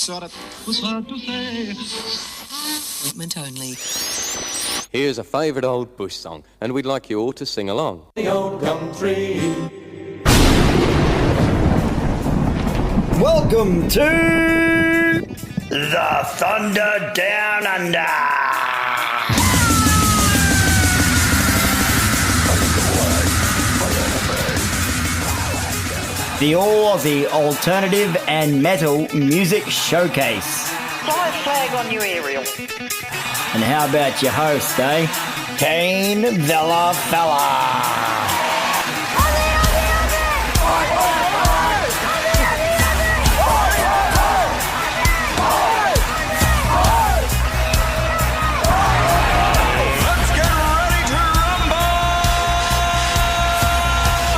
sort of was hard to say. Treatment only. Here's a favourite old bush song, and we'd like you all to sing along. The old gum tree. Welcome to the Thunder Down Under. The Aussie Alternative and Metal Music Showcase. Fly a flag on your aerial. And how about your host, eh? Kane Villa Fella.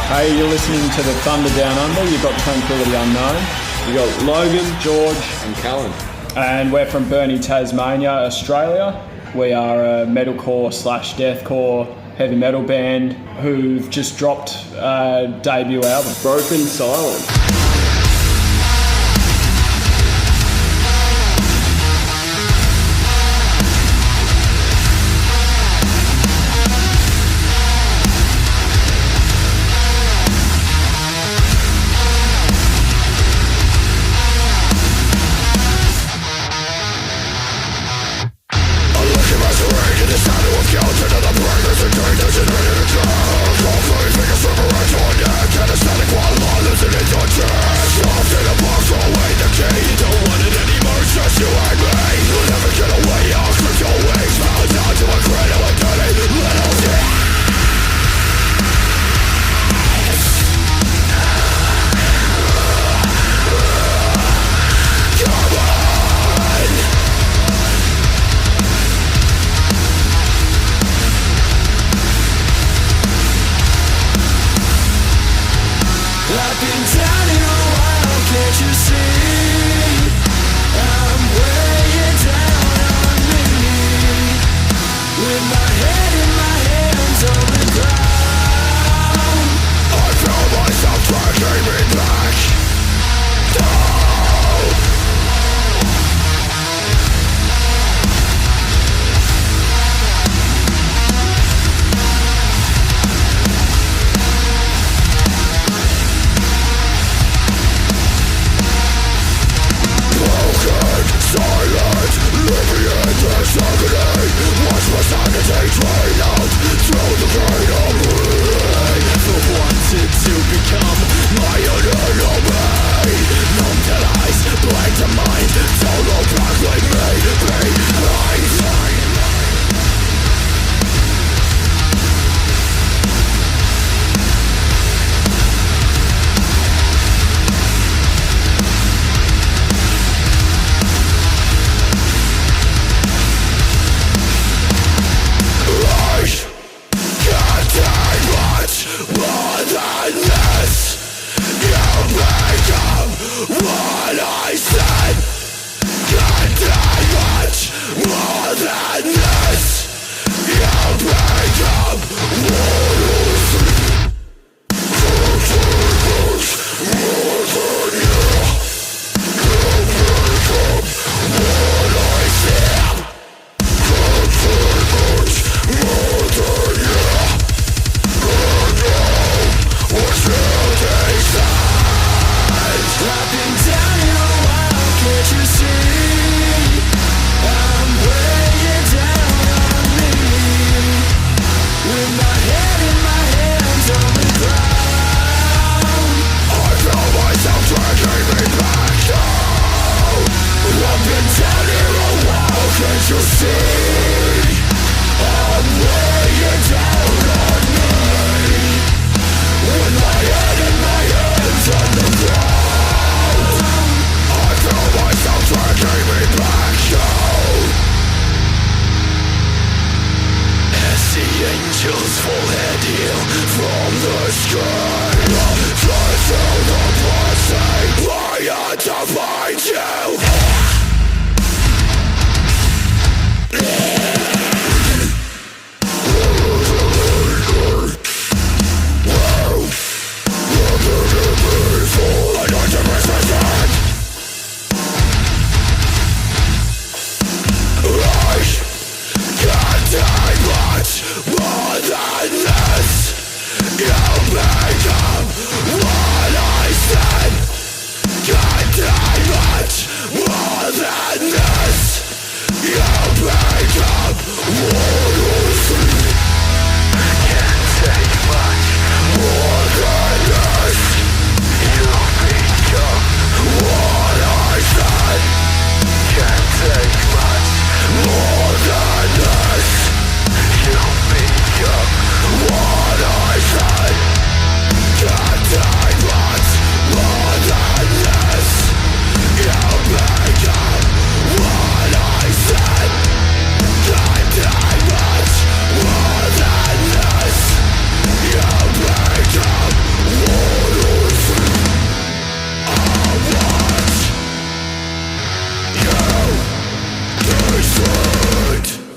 Hey, you're listening to the Thunder Down Under. You've got Tranquility Unknown. You've got Logan, George And Callan. and we're from Burnie, Tasmania, Australia. We are a metalcore / deathcore heavy metal band who've just dropped a debut album. Broken Silence.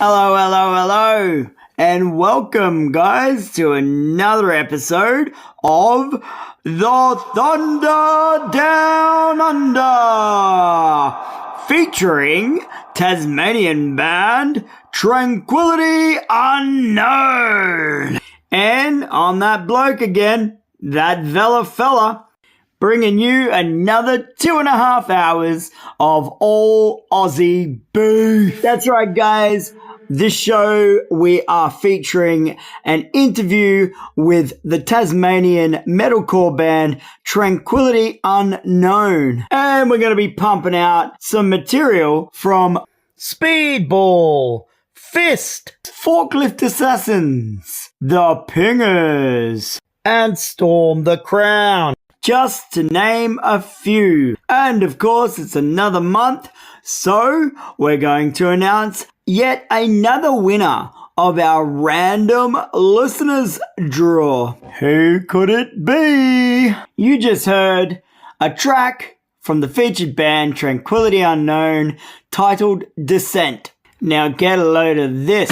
Hello, hello, hello, and welcome, guys, to another episode of The Thunder Down Under, featuring Tasmanian band Tranquility Unknown. And on that bloke again, that Vella fella, bringing you another 2.5 hours of all Aussie beef. That's right, guys. This show, we are featuring an interview with the Tasmanian metalcore band Tranquility Unknown. And we're going to be pumping out some material from Speedball, Fist, Forklift Assassins, The Pingers, and Storm the Crown, just to name a few. And of course, it's another month, so we're going to announce yet another winner of our random listeners draw. Who could it be? You just heard a track from the featured band Tranquility Unknown titled Descent. Now get a load of this.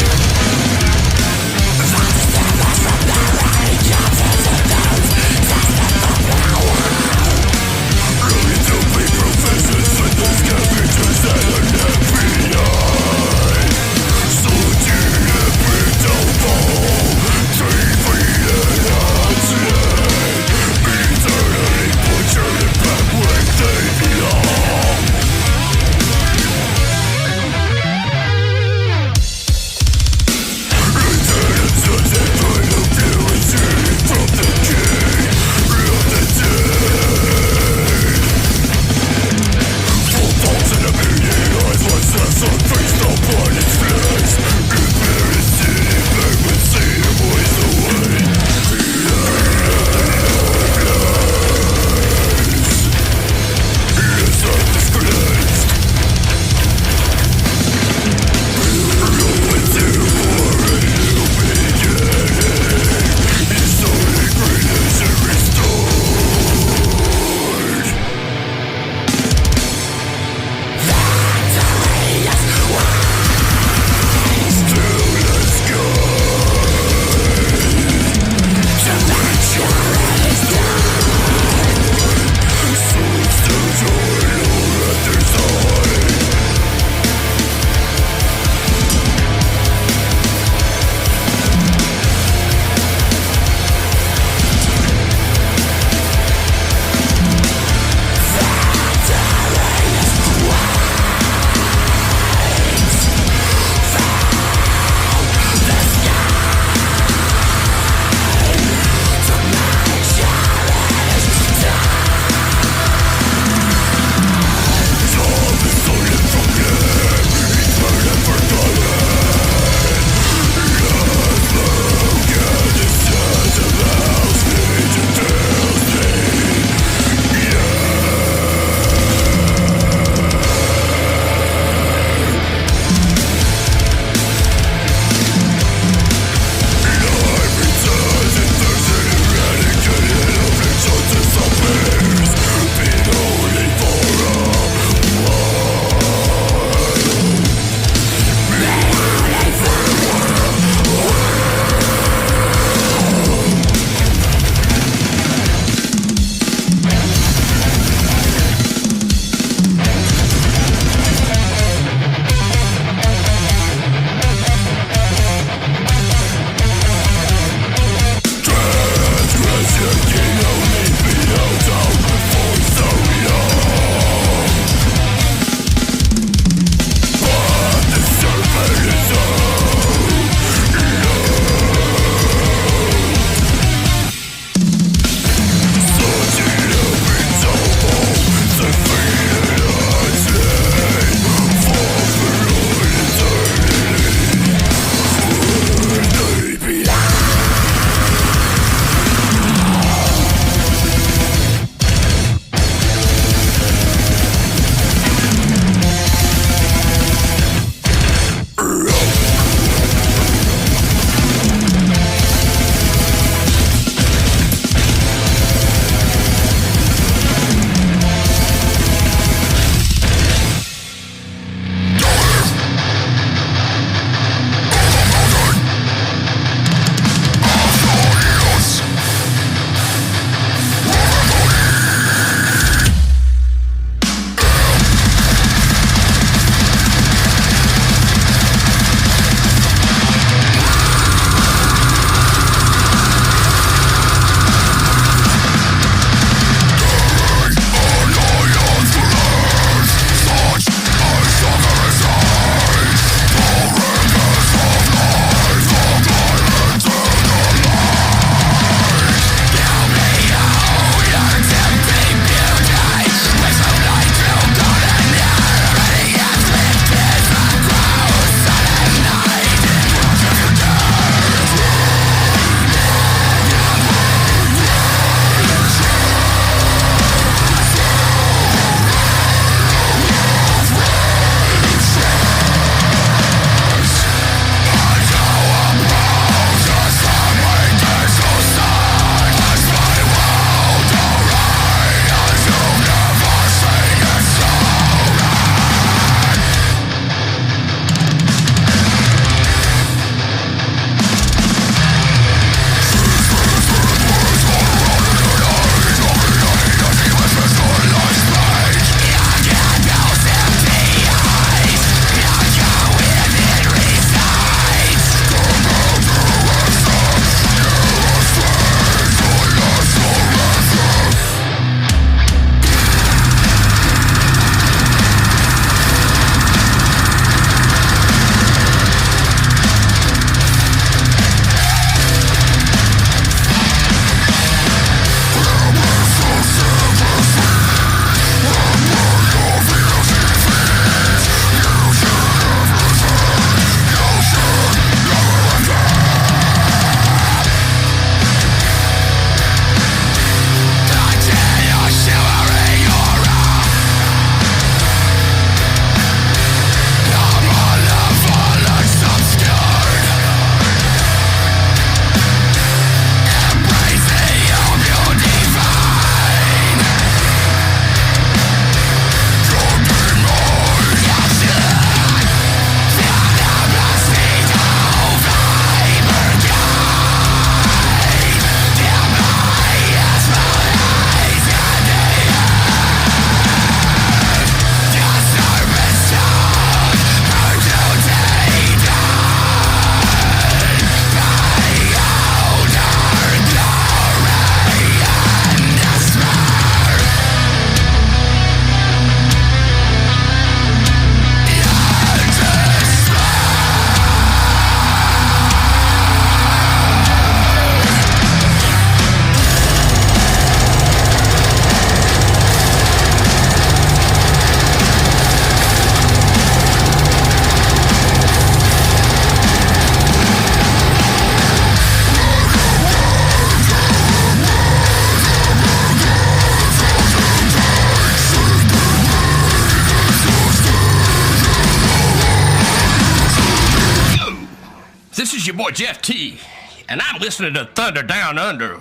this is your boy Jeff T, and I'm listening to Thunder Down Under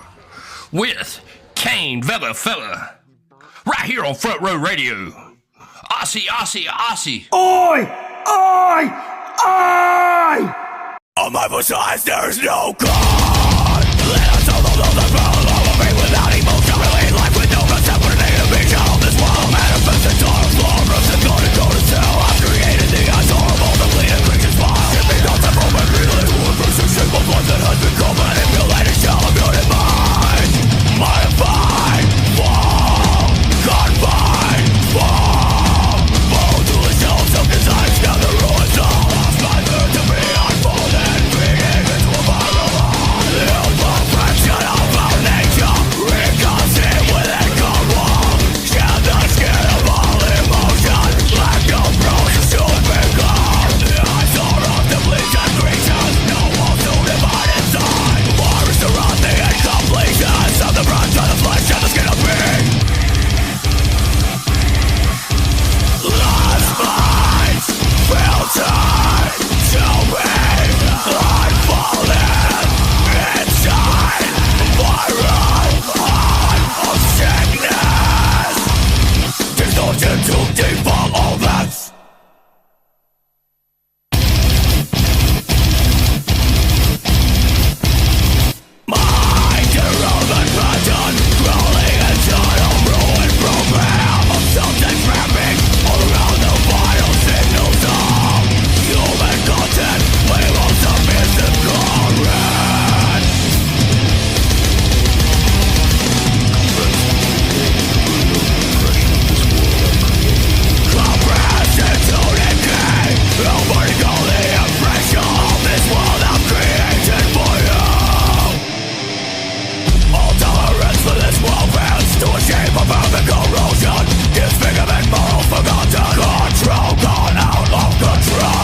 with Kane Vella Fella, right here on Front Row Radio. Aussie, Aussie, Aussie. Oi! Oi! Oi! On my both sides, there's no God. Let us all know the problem of me without emotion. Relate life with no concept for negative vision on this world. Manifest the dark floor, roots and gonna go to cell. I've created the eyes horrible, the bleeding creatures smile. Shipping down to from my really who improves the shape of life that has become manipulated. Shall I build in mind? Modified, fall, confined, fall. Fall to the shelves of design, scout the ruins all. Lost my third to be unfolded, being into a viral hall. The old fraction of our nature, reconstant with a cold wall. Shed the skin of all emotion, lack of process to be gone. The eyes are of the bleached creatures, no walls to divide inside. Virus around the incompletions of the branch of the flesh and the skin of me. Lost minds, filtered to me. I'm falling inside viral heart of sickness. Distortion to default all that's. Mind irrelevant pattern, crawling inside a ruined program of something trapping all around the vital signals of human content. We will submit the current. Comprehension to decay. Nobody call the impression of this world I've created for you. All tolerance for this world bends to a shape of perfect corrosion. Disfigurement, moral forgotten. Control gone out of control.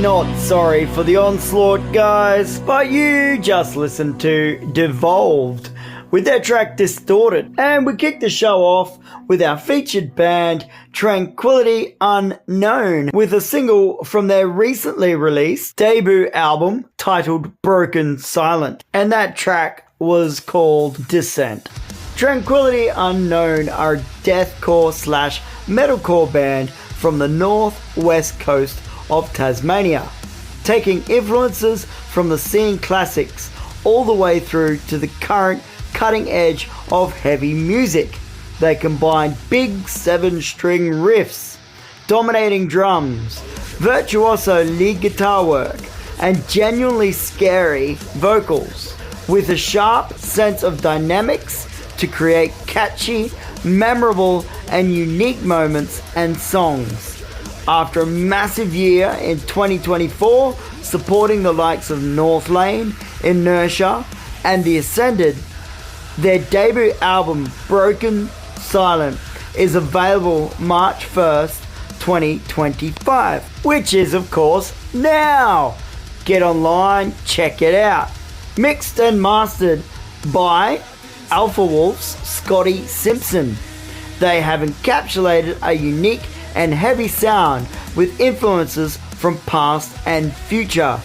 Not sorry for the onslaught, guys, but you just listened to Devolved with their track Distorted. And we kicked the show off with our featured band Tranquility Unknown with a single from their recently released debut album titled Broken Silent. And that track was called Descent. Tranquility Unknown are a deathcore / metalcore band from the northwest coast of Tasmania, taking influences from the scene classics all the way through to the current cutting edge of heavy music. They combine big 7-string riffs, dominating drums, virtuoso lead guitar work, and genuinely scary vocals, with a sharp sense of dynamics to create catchy, memorable, and unique moments and songs. After a massive year in 2024, supporting the likes of North Lane, Inertia, and The Ascended, their debut album, Broken Silent, is available March 1st, 2025, which is, of course, now. Get online, check it out. Mixed and mastered by Alpha Wolf's Scotty Simpson. They have encapsulated a unique and heavy sound with influences from past and future,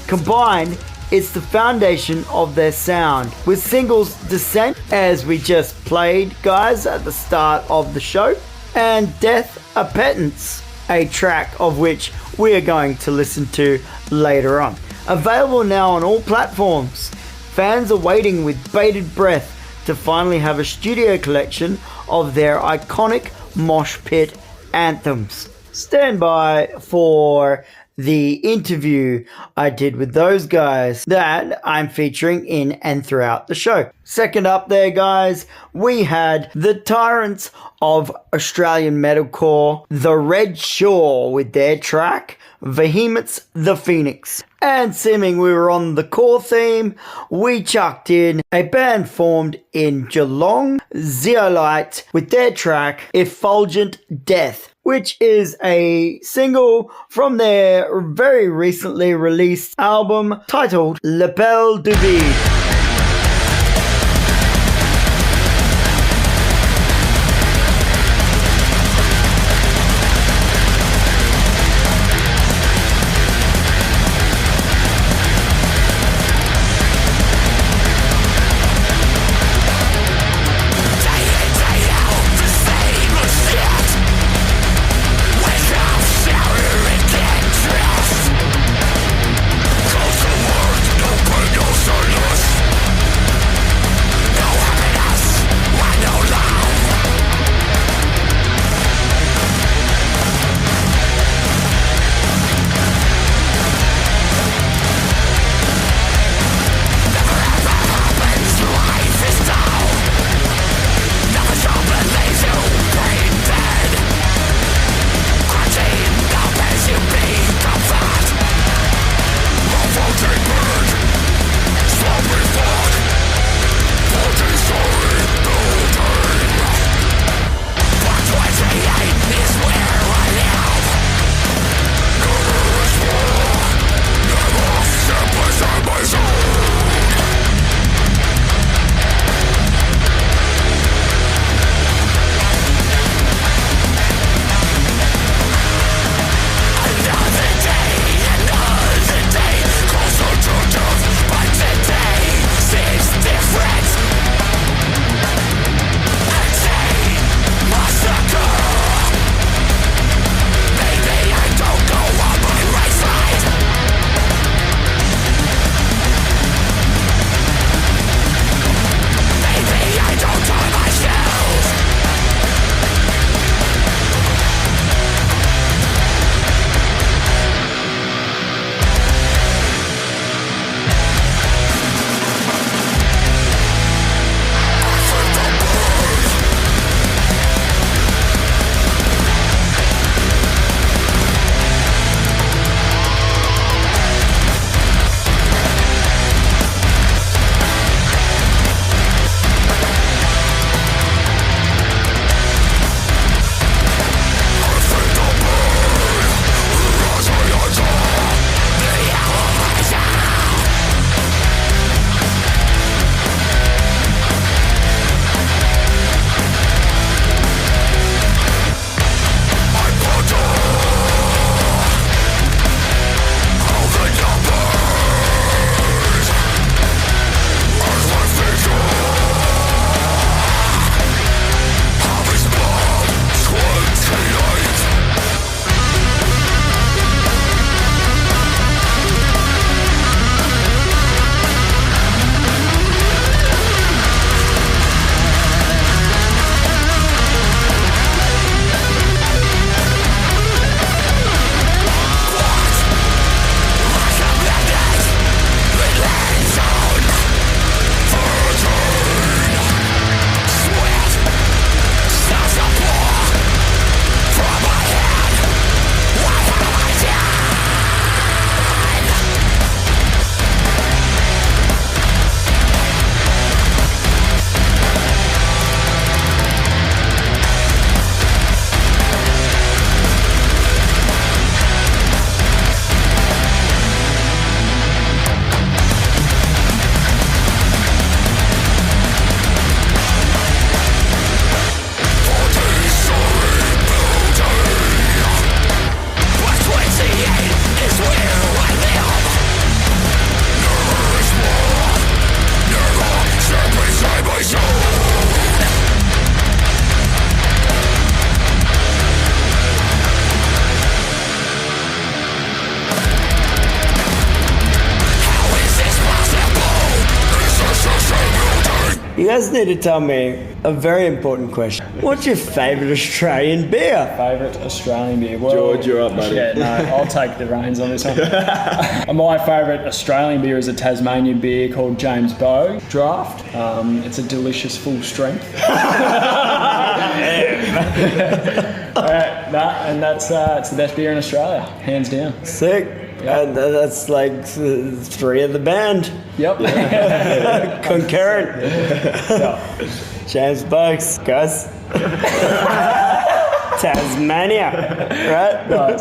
combined It's the foundation of their sound. With singles Descent, as we just played, guys, at the start of the show, and Death Appetence, a track of which we are going to listen to later on. Available now on all platforms. Fans are waiting with bated breath to finally have a studio collection of their iconic mosh pit anthems. Stand by for the interview I did with those guys that I'm featuring in and throughout the show. Second up there, guys, we had the tyrants of Australian metalcore, The Red Shore, with their track Behemoth's The Phoenix. And seeming we were on the core theme, we chucked in a band formed in Geelong, Zeolite, with their track Effulgent Death, which is a single from their very recently released album titled L'Appel du Vide. Close the word, no pain, no sadness. guys need to tell me a very important question. What's your favourite Australian beer? Favourite Australian beer? Well, George, you're up, buddy. Yeah, no, I'll take the reins on this one. My favourite Australian beer is a Tasmanian beer called James Bow Draft. It's a delicious full strength. And that's it's the best beer in Australia, hands down. Sick. And that's like 3 of the band. Yep. Concurrent. James Bucks, guys. Tasmania, right? Right.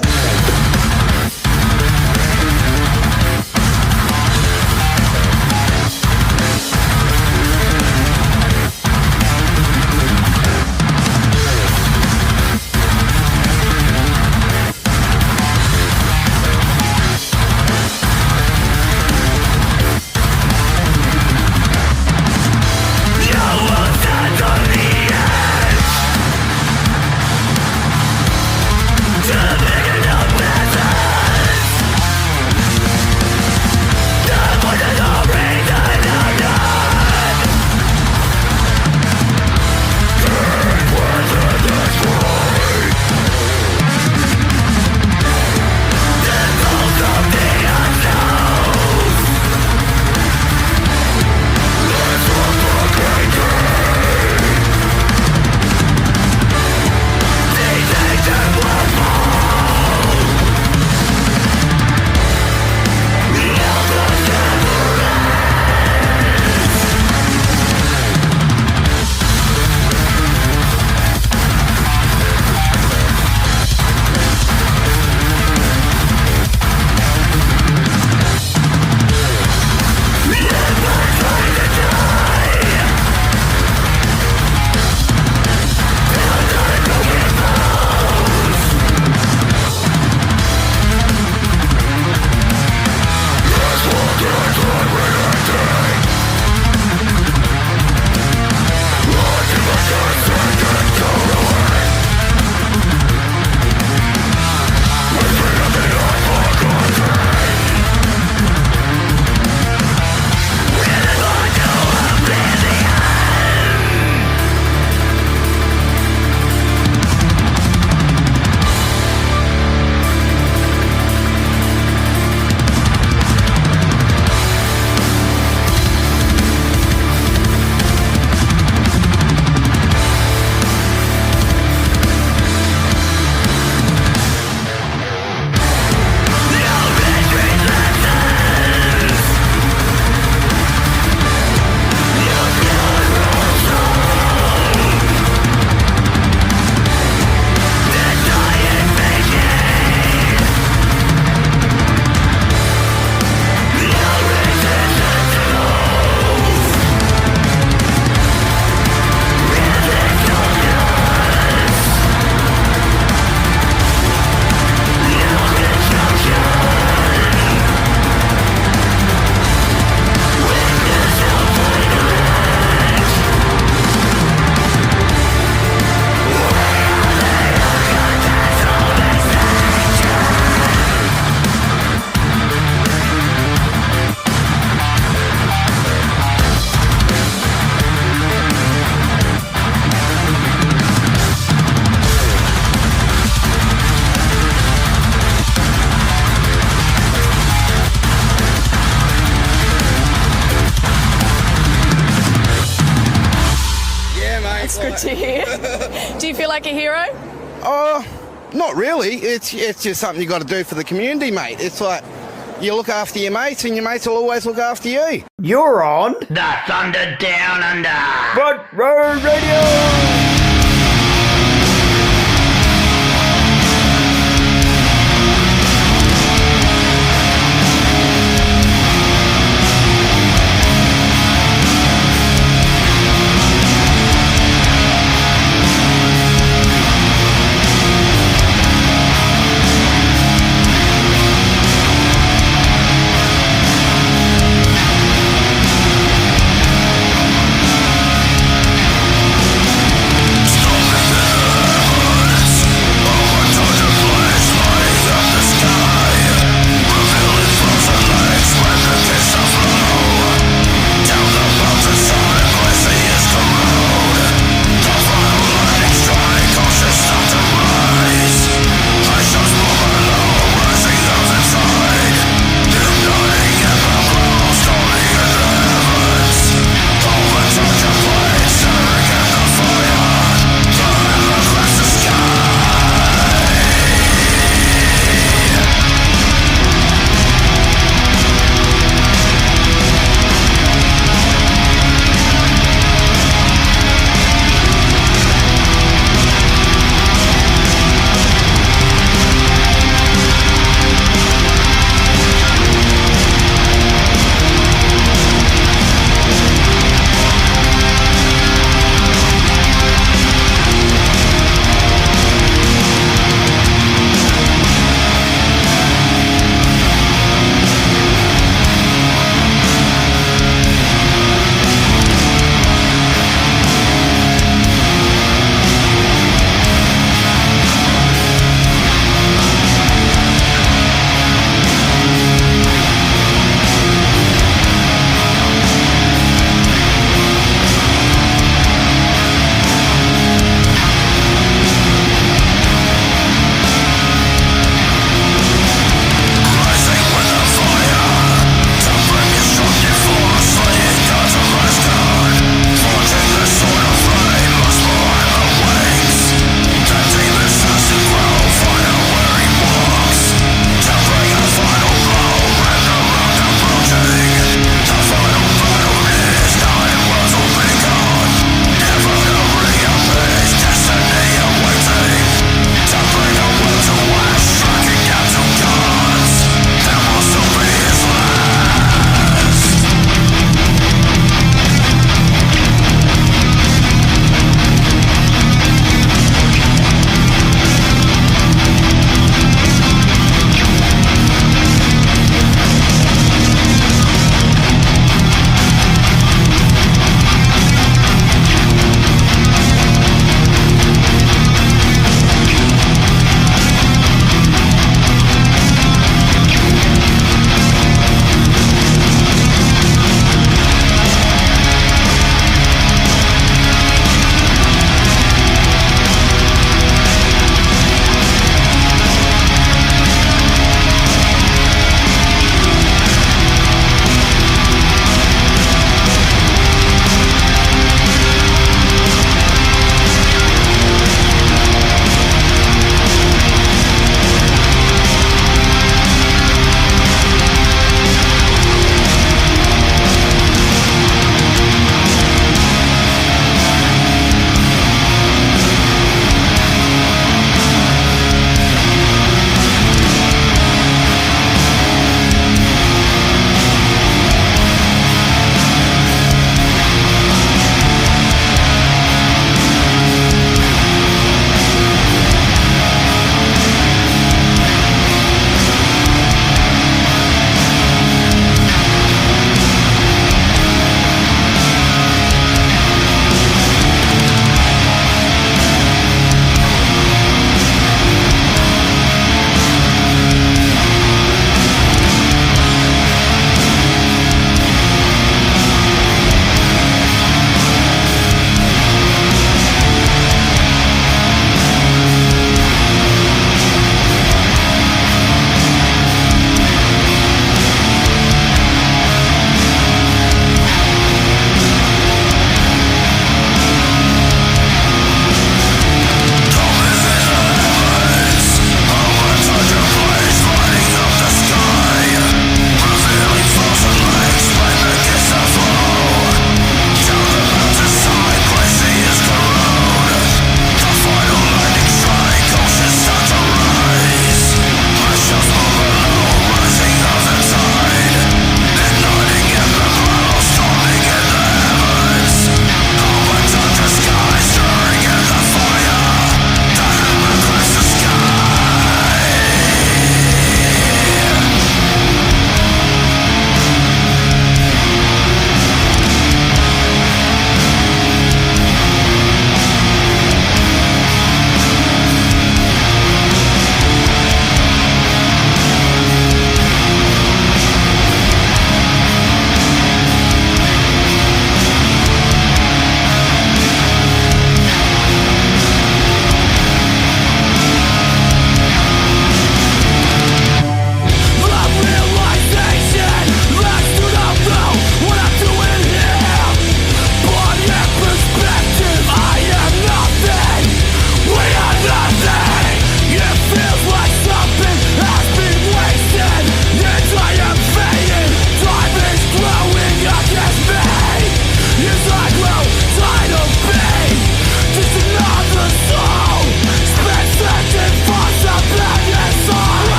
to hear. Do you feel like a hero? Not really. It's just something you got to do for the community, mate. It's like you look after your mates and your mates will always look after you. You're on The Thunder Down Under. Front Row Radio.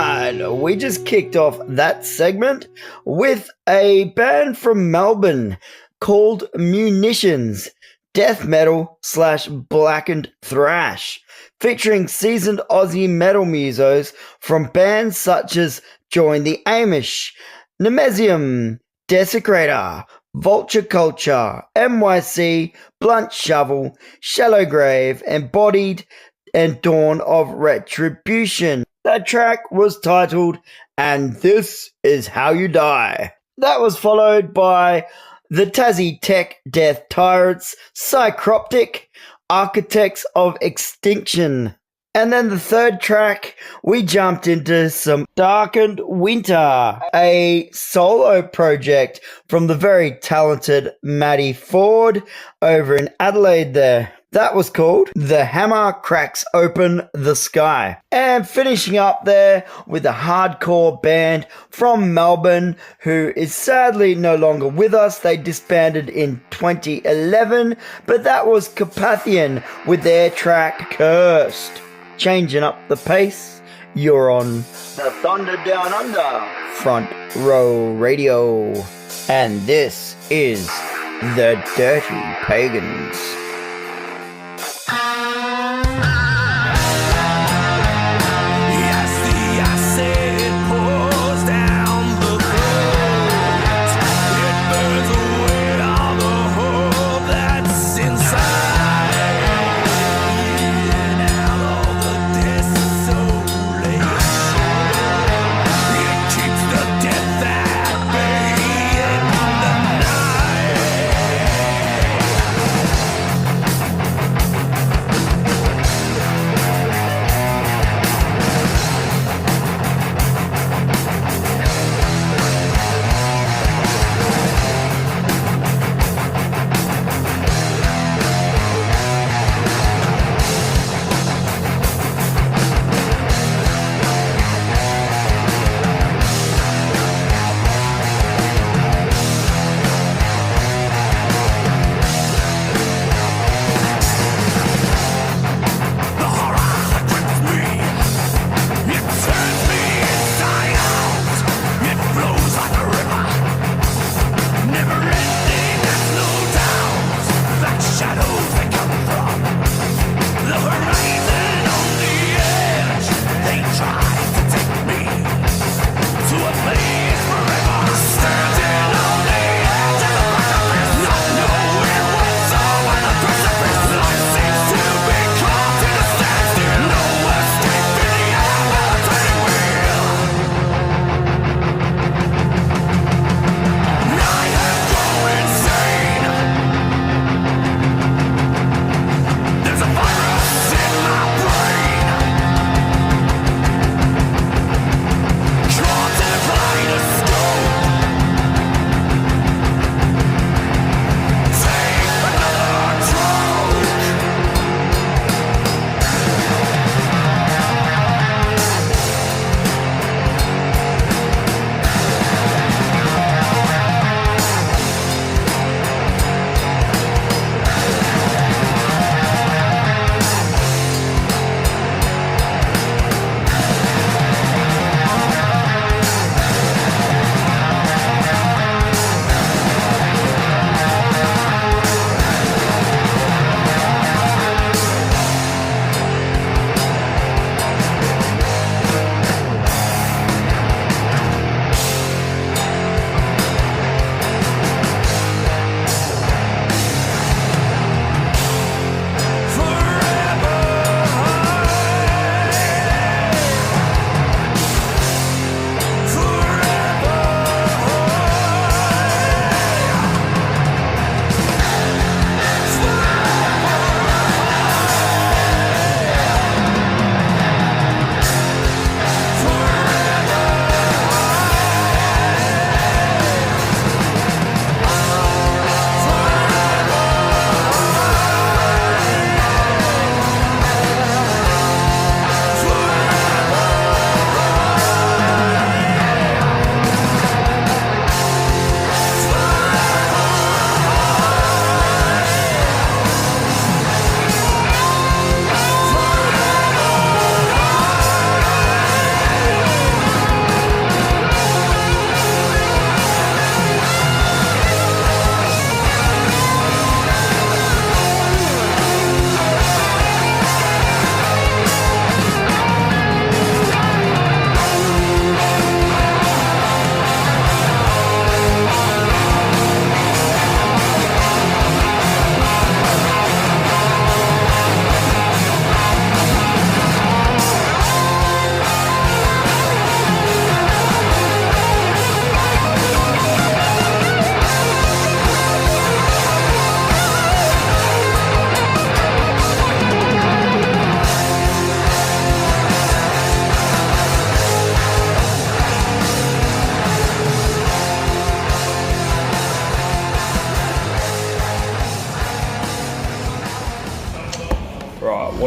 right, we just kicked off that segment with a band from Melbourne called Munitions, death metal / blackened thrash, featuring seasoned Aussie metal musos from bands such as Join the Amish, Nemesium, Desecrator, Vulture Culture, NYC, Blunt Shovel, Shallow Grave, Embodied, and Dawn of Retribution. That track was titled And This Is How You Die. That was followed by the Tassie Tech Death Tyrants, Psychroptic, Architects of Extinction. And then the third track, we jumped into some Darkened Winter, a solo project from the very talented Maddie Ford over in Adelaide there. That was called The Hammer Cracks Open the Sky. And finishing up there with a hardcore band from Melbourne who is sadly no longer with us. They disbanded in 2011, but that was Carpathian with their track Cursed. Changing up the pace, you're on the Thunder Down Under Front Row Radio. And this is The Dirty Pagans.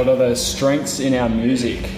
What are the strengths in our music?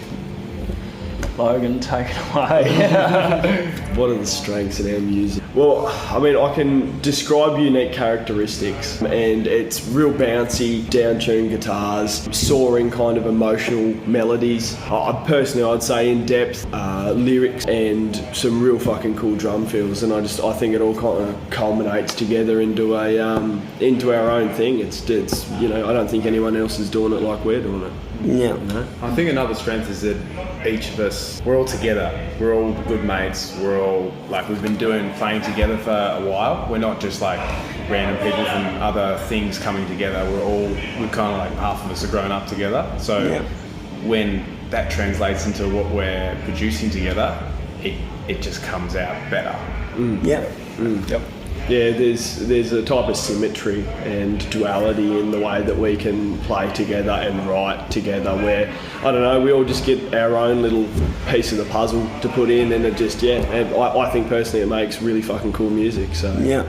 Logan, take it away. What are the strengths in our music? Well, I mean, I can describe unique characteristics, and it's real bouncy, down-tuned guitars, soaring kind of emotional melodies. I'd say in-depth lyrics and some real fucking cool drum fills, and I think it all kind of culminates together into our own thing. It's I don't think anyone else is doing it like we're doing it. Yeah. I think another strength is that each of us, we're all together. We're all good mates. We're all we've been playing together for a while. We're not just like random people from other things coming together. We're kind of like half of us are grown up together. So when that translates into what we're producing together, it just comes out better. Yep. Yeah, there's a type of symmetry and duality in the way that we can play together and write together where, I don't know, we all just get our own little piece of the puzzle to put in, and it just, and I think personally it makes really fucking cool music, so. Yeah.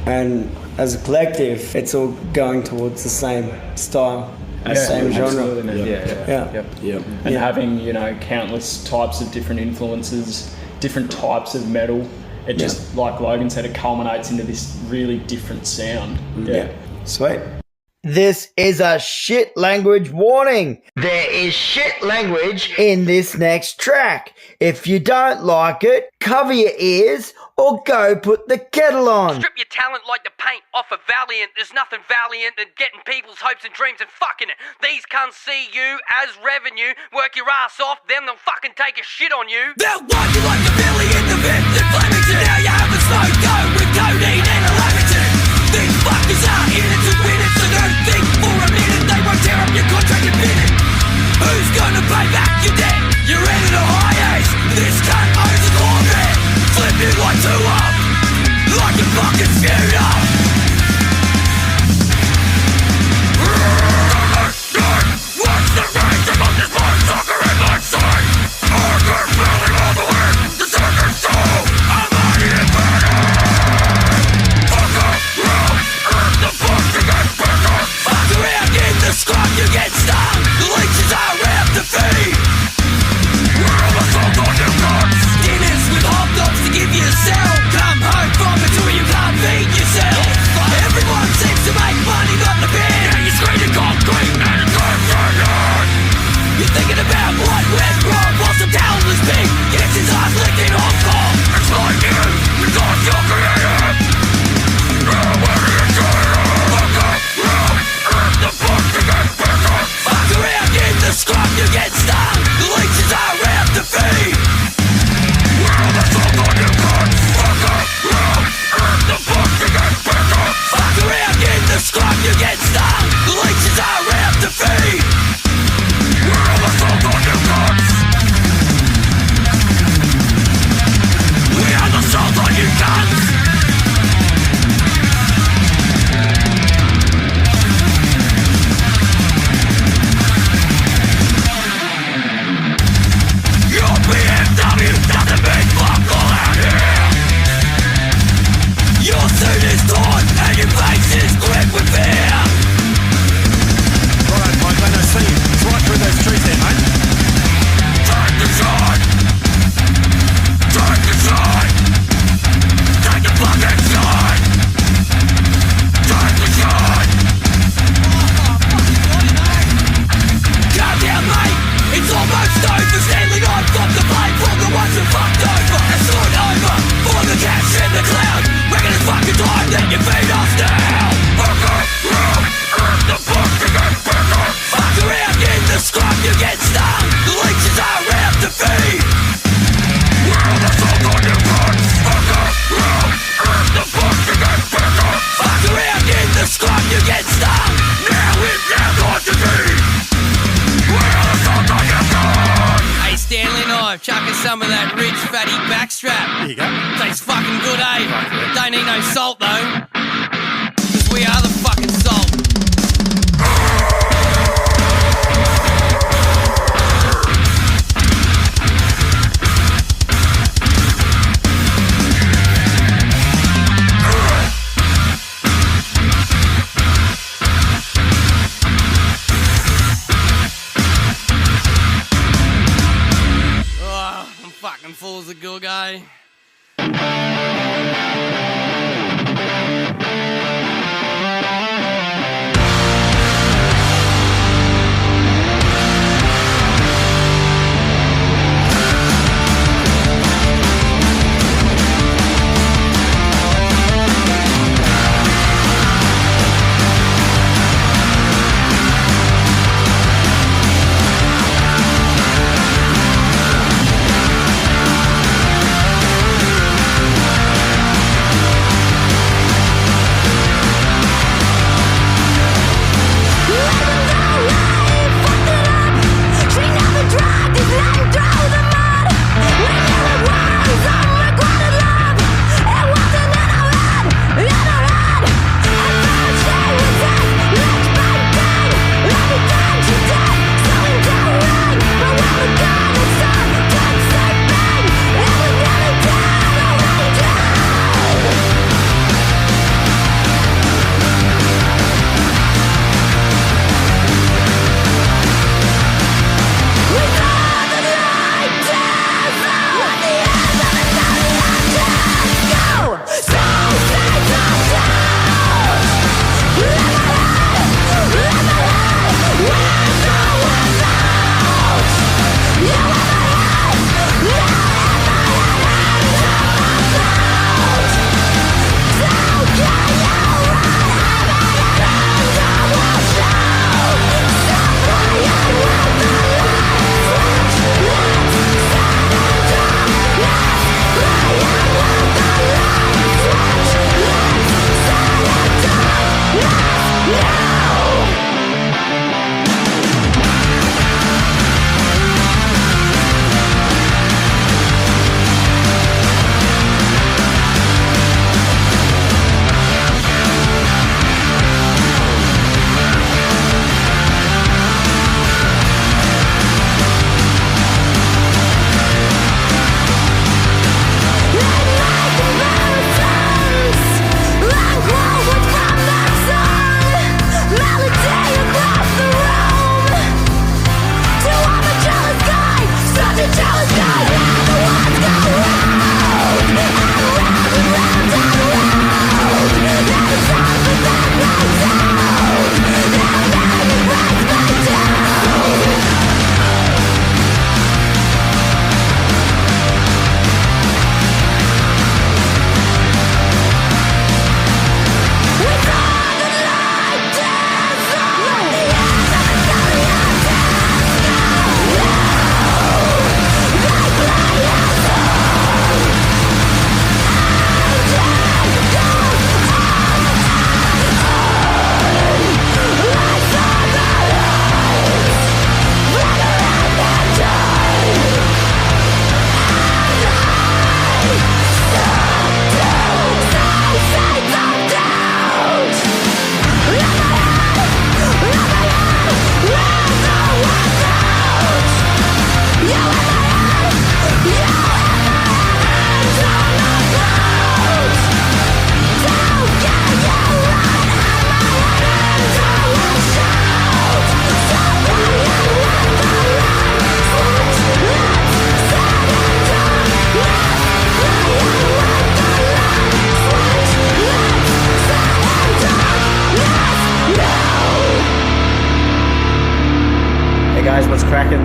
And as a collective, it's all going towards the same style. Same genre. And having, countless types of different influences, different types of metal. It just, like Logan said, it culminates into this really different sound. Sweet. This is a shit language warning. There is shit language in this next track. If you don't like it, cover your ears or go put the kettle on. Strip your talent like the paint off a Valiant. There's nothing valiant than getting people's hopes and dreams and fucking it. These cunts see you as revenue. Work your ass off, then they'll fucking take a shit on you. They'll run you like a Billy in the Vent. They're Flemington. Now you have a smoke go with codeine and a Lamington. These fuckers are in it to win it, so don't think for a minute they won't tear up your contract and pin it. Who's gonna pay back your debt? You're in at a high age. This cunt owns a Corvette. Flip you like two up, like a fucking scooter. What's the range about this motherfucker in my sight? I get feeling all the way to second soul. I'm out here better. Fuck up, round, earth the fuck to get better. Fuck around in the scrub, you get stung. The leeches are around to feed. Where are the souls on your guns? Dinners with hot dogs to give you a cell. Come home from it till you can't feed yourself. Everyone seems to make money, not the bed. Yeah, you're screaming concrete and it's not you're thinking about what went wrong while some talentless pig gets his ass licked in Hong Kong. It's like you, because you're creative. Where do you go? Fuck up, round, earth the fuck to get better. Fuck around in the scrub, you get stung. The leeches are around to feed. Where are the souls on your guns? Fuck up, round, earth the fuck to get better. Fuck around in the scrub, you get stung. The leeches are around to feed. Where are the souls on your guns? We are the souls on your guns. Your BMW doesn't mean fuck all out here. Your suit is torn and your face is gripped with fear. Right, Mike, I don't see you. It's right through those trees there, mate. Take the shot. Take the shot. Take the fucking shot. Take the shot. Calm down, mate. It's almost over. Stanley knife off the blade from the ones who fucked over. It's not over for the cash in the cloud. Reckon it's fucking time that you feed us now. Fuck up, round, earth the fuck to get better. Fuck around in the scrub, you get stung. The leeches are around to feed. Where are the souls on your guns? Fuck up, round, earth the fuck to get better. Fuck around in the scrub, you get stung. Now it's now time to be. Where are the souls on your guns? Hey, Stanley Knife, chuck us some of that rich, fatty backstrap. There you go. Tastes fucking good, eh? Don't need no salt, though. Because we are the fucking salt. fucking full as a girl guy.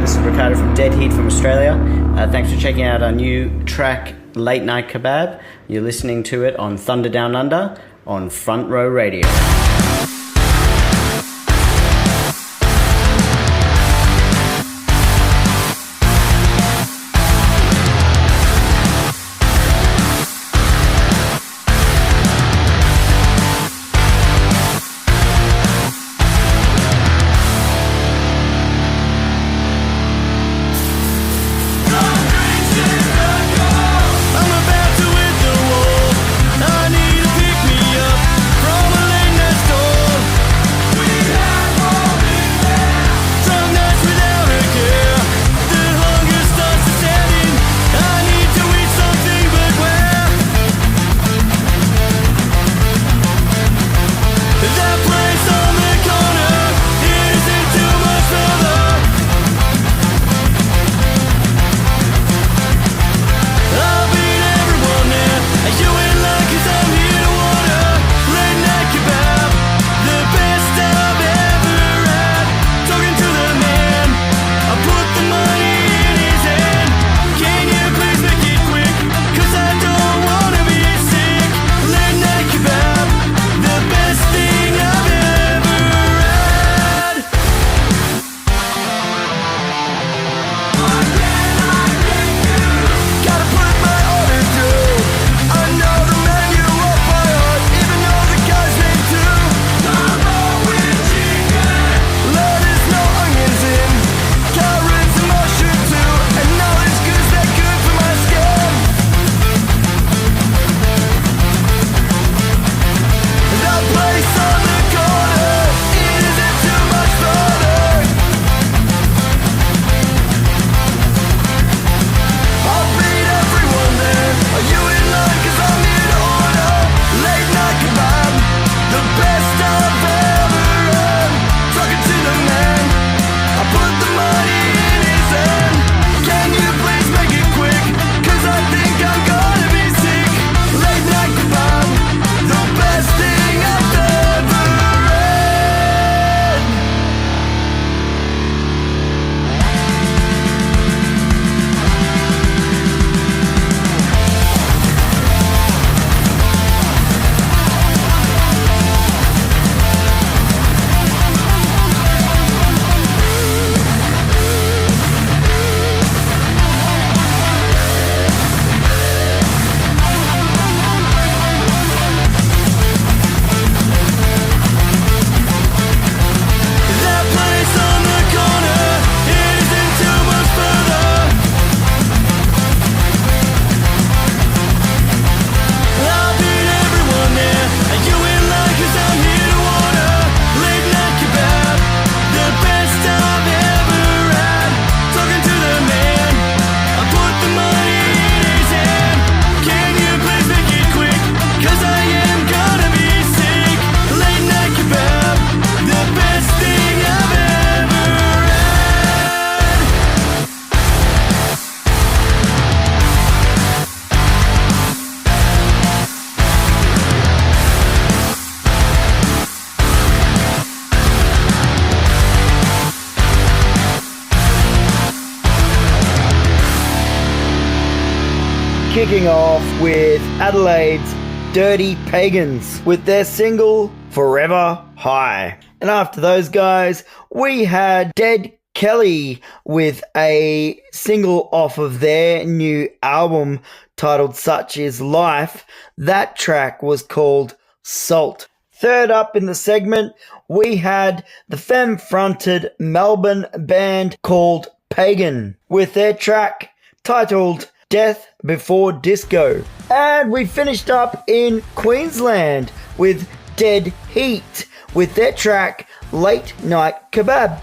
This is Ricardo from Dead Heat from Australia. Thanks for checking out our new track, Late Night Kebab. You're listening to it on Thunder Down Under on Front Row Radio. I'm about to hit the wall. I need to pick me up from a late night's kicking off with Adelaide's Dirty Pagans with their single Forever High. And after those guys, we had Dead Kelly with a single off of their new album titled Such Is Life. That track was called Salt. Third up in the segment, we had the femme-fronted Melbourne band called Pagan with their track titled Death Before Disco. And we finished up in Queensland with Dead Heat with their track Late Night Kebab.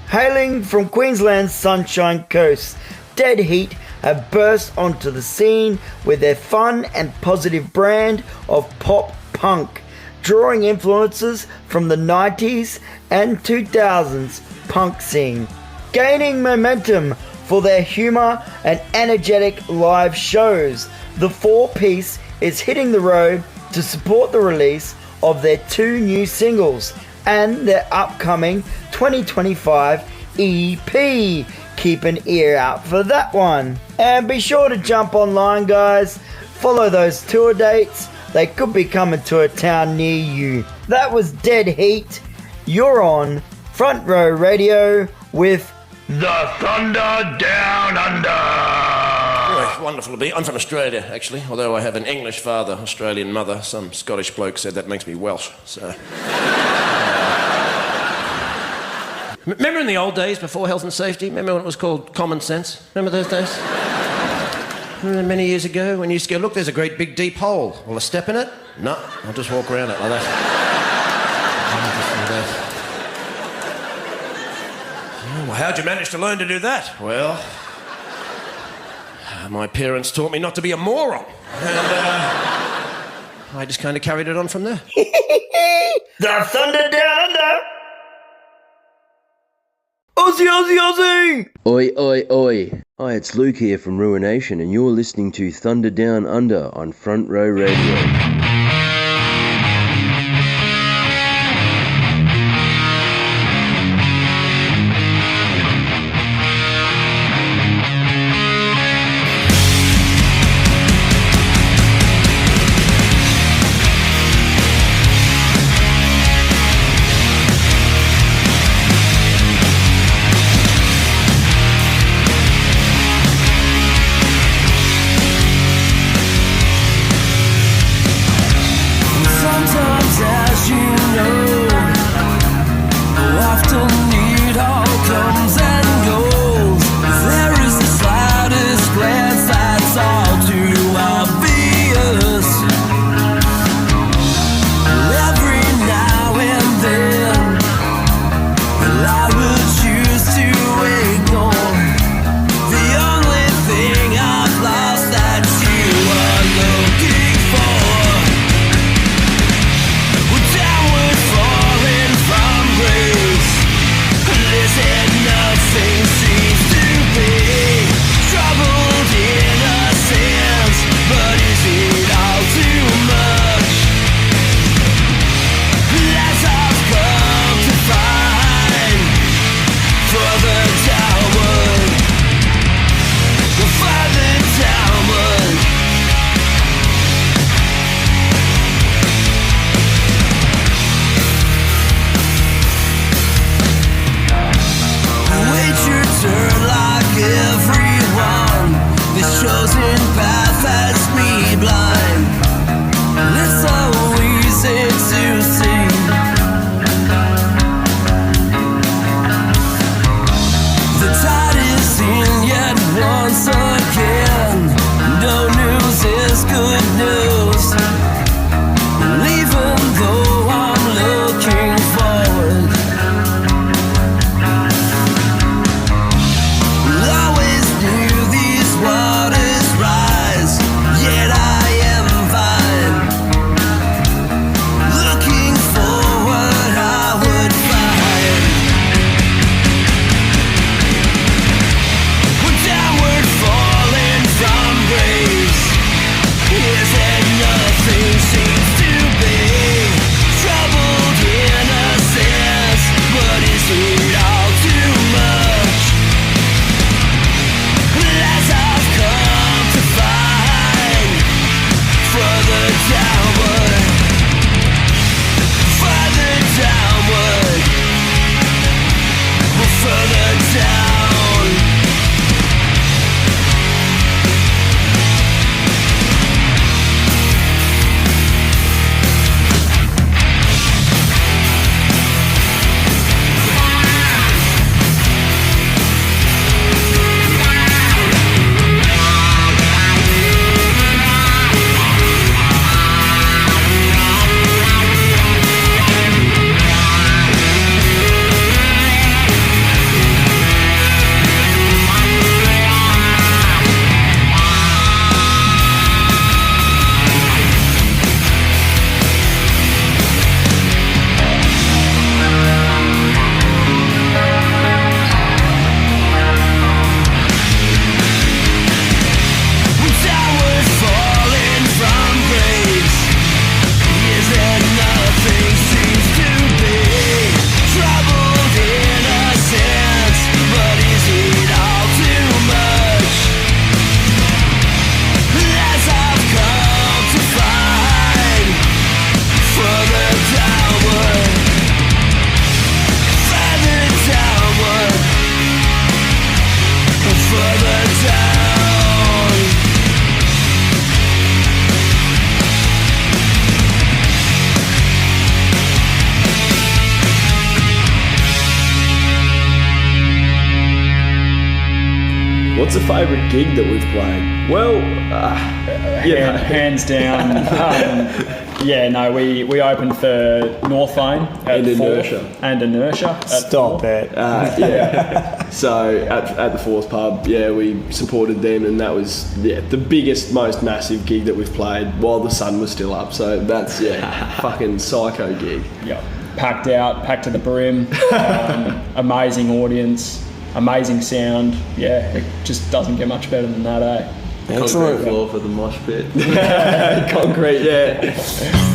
Hailing from Queensland's Sunshine Coast, Dead Heat have burst onto the scene with their fun and positive brand of pop punk, drawing influences from the 90s and 2000s punk scene, gaining momentum for their humour and energetic live shows. The four-piece is hitting the road to support the release of their two new singles and their upcoming 2025 EP. Keep an ear out for that one. And be sure to jump online, guys. Follow those tour dates. They could be coming to a town near you. That was Dead Heat. You're on Front Row Radio with The Thunder Down Under. Oh, it's wonderful to be. I'm from Australia, actually, although I have an English father, Australian mother. Some Scottish bloke said that makes me Welsh, so... Remember in the old days before health and safety? Remember when it was called common sense? Remember those days? Remember many years ago when you used to go, look, there's a great big deep hole. Will I step in it? No, I'll just walk around it like that. Well, how'd you manage to learn to do that? Well, my parents taught me not to be a moron. And I just kind of carried it on from there. The Thunder Down Under! Aussie, Aussie, Aussie! Oi, oi, oi. Hi, it's Luke here from Ruination, and you're listening to Thunder Down Under on Front Row Radio. Looking for What's the favourite gig that we've played? Well, hands down. We opened for North Lane at Inertia. Stop it. So at the Fourth Pub, we supported them, and that was the biggest, most massive gig that we've played while the sun was still up. So that's fucking psycho gig. Yeah, packed to the brim. Amazing audience, amazing sound. Yeah, it just doesn't get much better than that, eh? Concrete floor for the mosh pit. Concrete, yeah.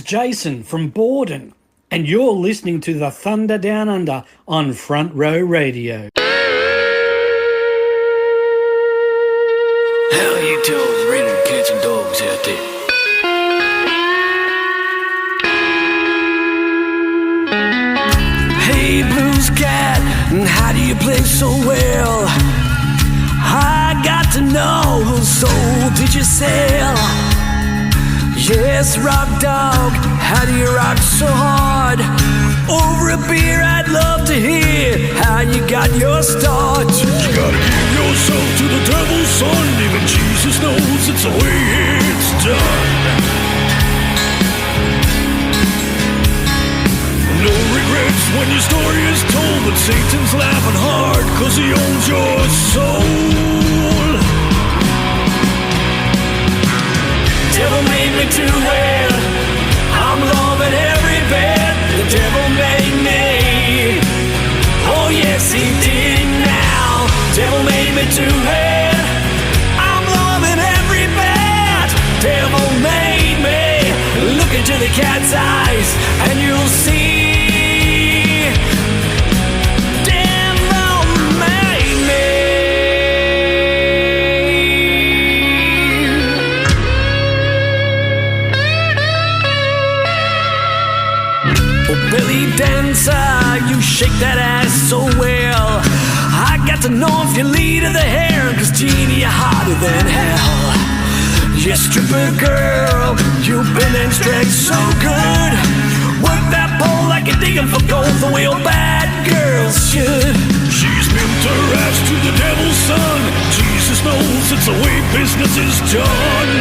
Jason from Borden, and you're listening to the Thunder Down Under on Front Row Radio. How you doing, random cats and dogs out there? Hey, Blues Cat, how do you play so well? I got to know whose soul did you sell? Yes, Rock Dog, how do you rock so hard? Over a beer, I'd love to hear how you got your start. You gotta give yourself to the devil, son. Even Jesus knows it's the way it's done. No regrets when your story is told, but Satan's laughing hard 'cause he owns your soul. Devil made me too well. I'm loving every bit the devil made me. Oh yes, he did now. Devil made me too well. I'm loving every bit devil made me. Look into the cat's eyes and you'll see. Dancer, you shake that ass so well. I got to know if you lead or the hair, cause Genie, you're hotter than hell. You stripper girl, you've been and stretched so good. Work that pole like you're digging for gold, the way all bad girls should. She's built her ass to the devil's son. Jesus knows it's the way business is done.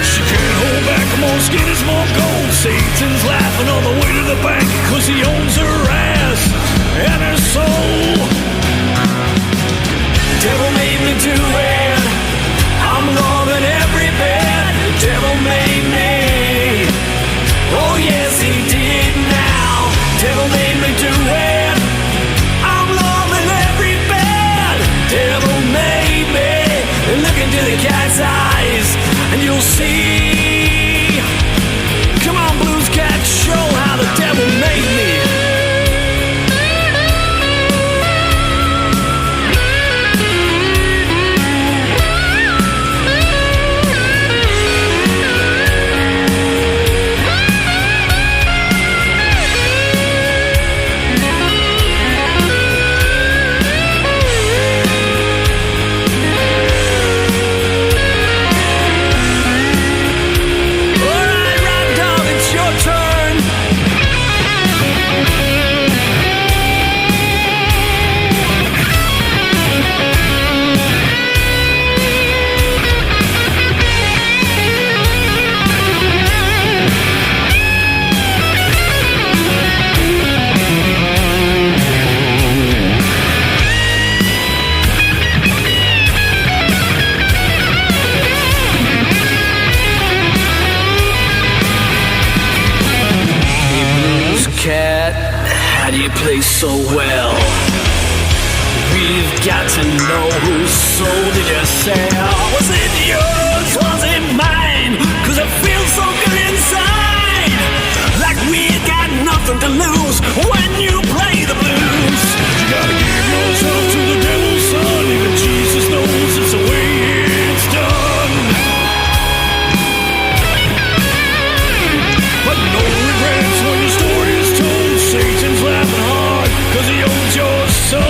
She can't hold back, more skin is more gold. Satan's laughing on the way to the bank, cause he owns her ass and her soul. Devil made me do it, I'm loving every bit. Devil made me, oh yes he did now. Devil made me do it, I'm loving every bit. Devil made me, look into the cat's eyes and you'll see. Come on Blues Cat, show how the devil made me. Play so well. We've got to know whose soul did you sell. Was it yours? Was it mine? Cause it feels so good inside, like we got nothing to lose when you play the blues. You gotta give yourself to the devil's son. Even Jesus knows it's the way it's done. But no regrets when your story is told. Satan's laughing hard, cause he owns your soul.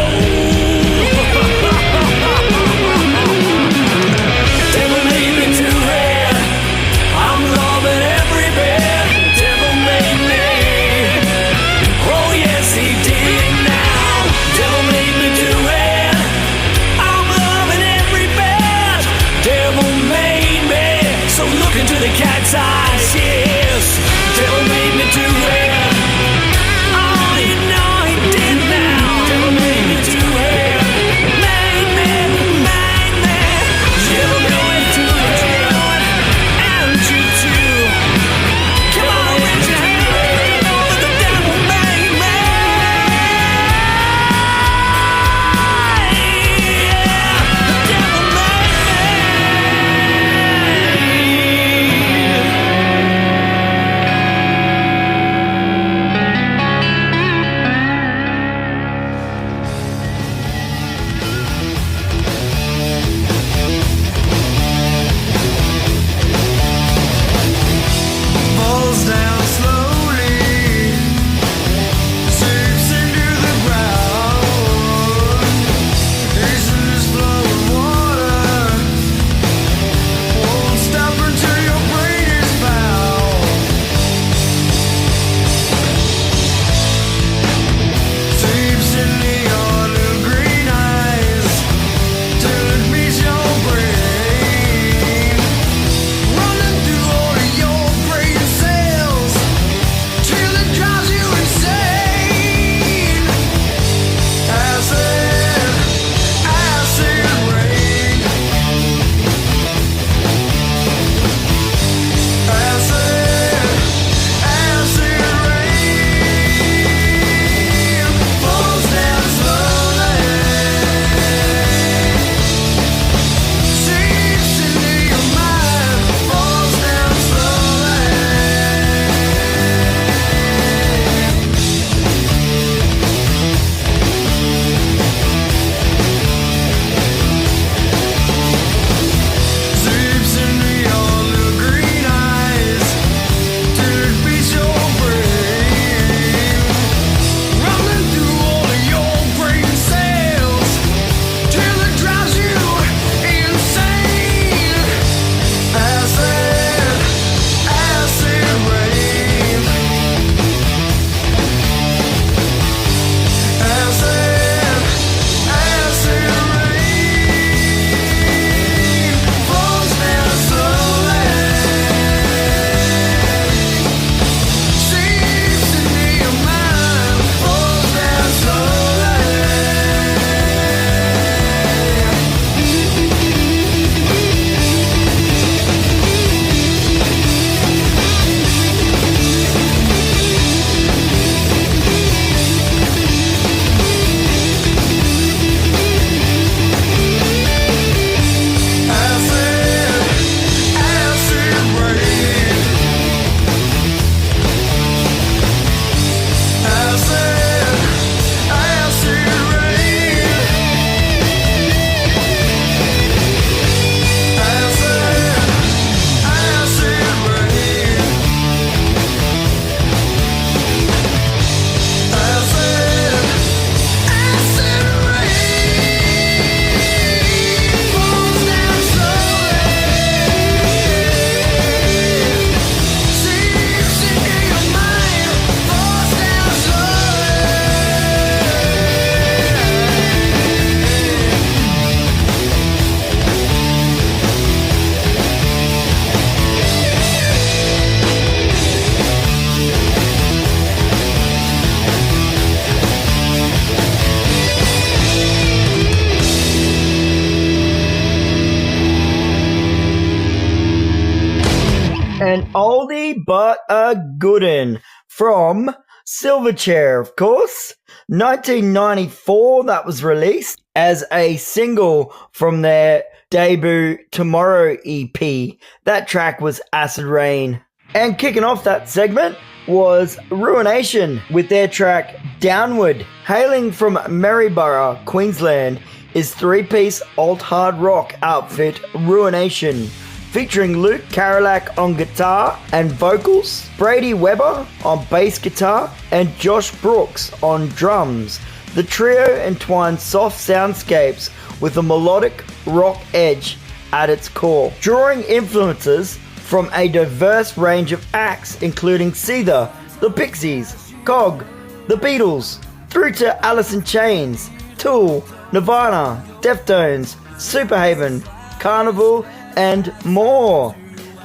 An oldie but a good'un from Silverchair, of course. 1994, that was released as a single from their debut Tomorrow EP. That track was Acid Rain. And kicking off that segment was Ruination with their track Downward. Hailing from Maryborough, Queensland, is three-piece alt-hard rock outfit Ruination, featuring Luke Karolak on guitar and vocals, Brady Weber on bass guitar, and Josh Brooks on drums. The trio entwines soft soundscapes with a melodic rock edge at its core, drawing influences from a diverse range of acts including Seether, The Pixies, Cog, The Beatles, through to Alice in Chains, Tool, Nirvana, Deftones, Superhaven, Carnival, and more.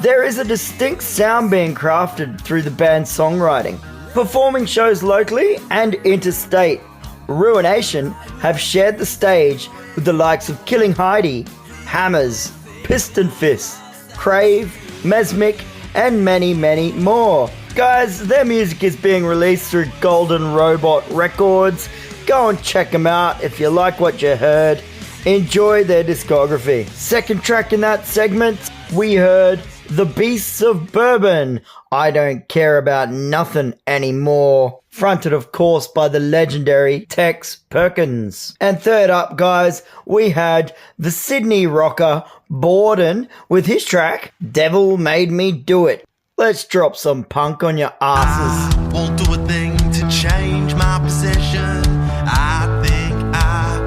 There is a distinct sound being crafted through the band's songwriting. Performing shows locally and interstate, Ruination have shared the stage with the likes of Killing Heidi, Hammers, Piston Fist, Crave, Mesmic, and many, many more. Guys, their music is being released through Golden Robot Records. Go and check them out if you like what you heard. Enjoy their discography. Second track in that segment, we heard The Beasts of Bourbon, I Don't Care About Nothing Anymore, fronted of course by the legendary Tex Perkins. And third up, guys, we had the Sydney rocker Borden with his track Devil Made Me Do It. Let's drop some punk on your asses. I won't do a thing to change my position. I think I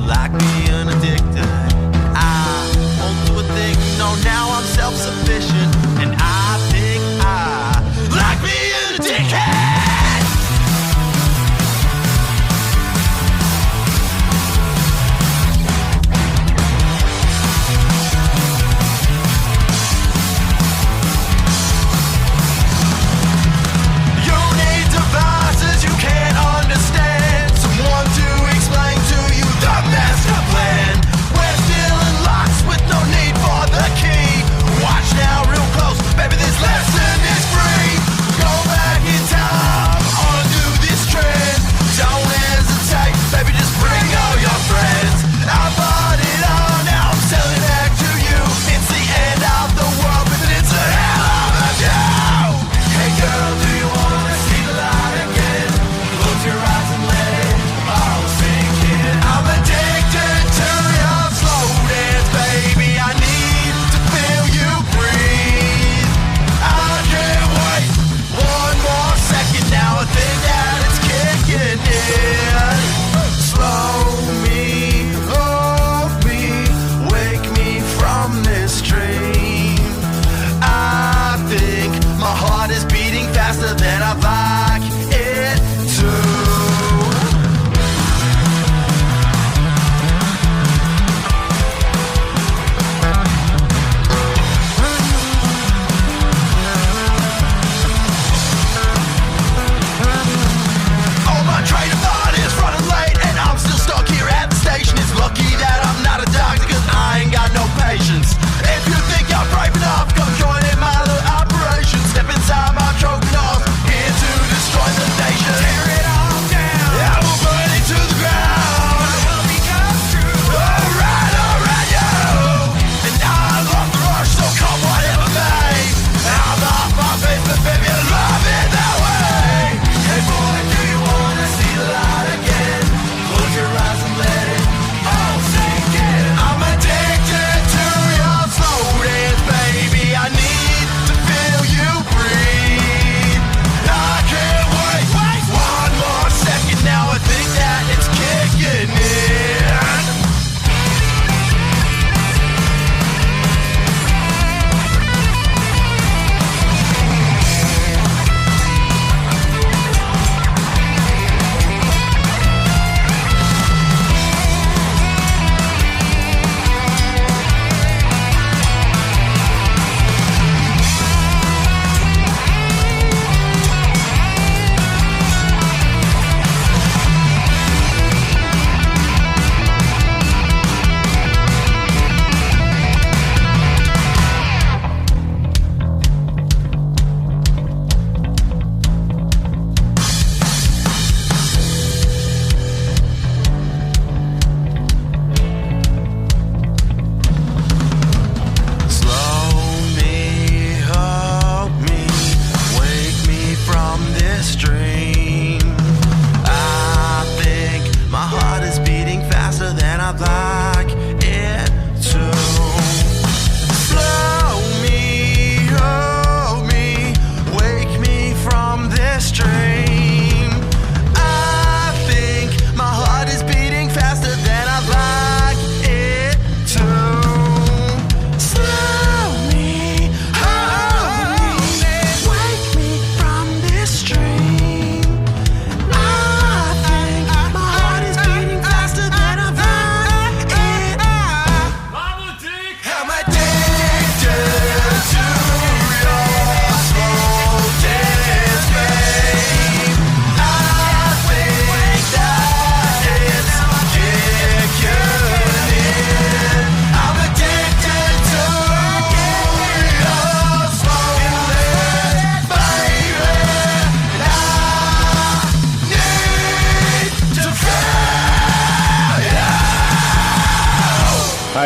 like being addicted. I won't do a thing, no, now I'm self-sufficient. And I think I like being a dickhead. You need to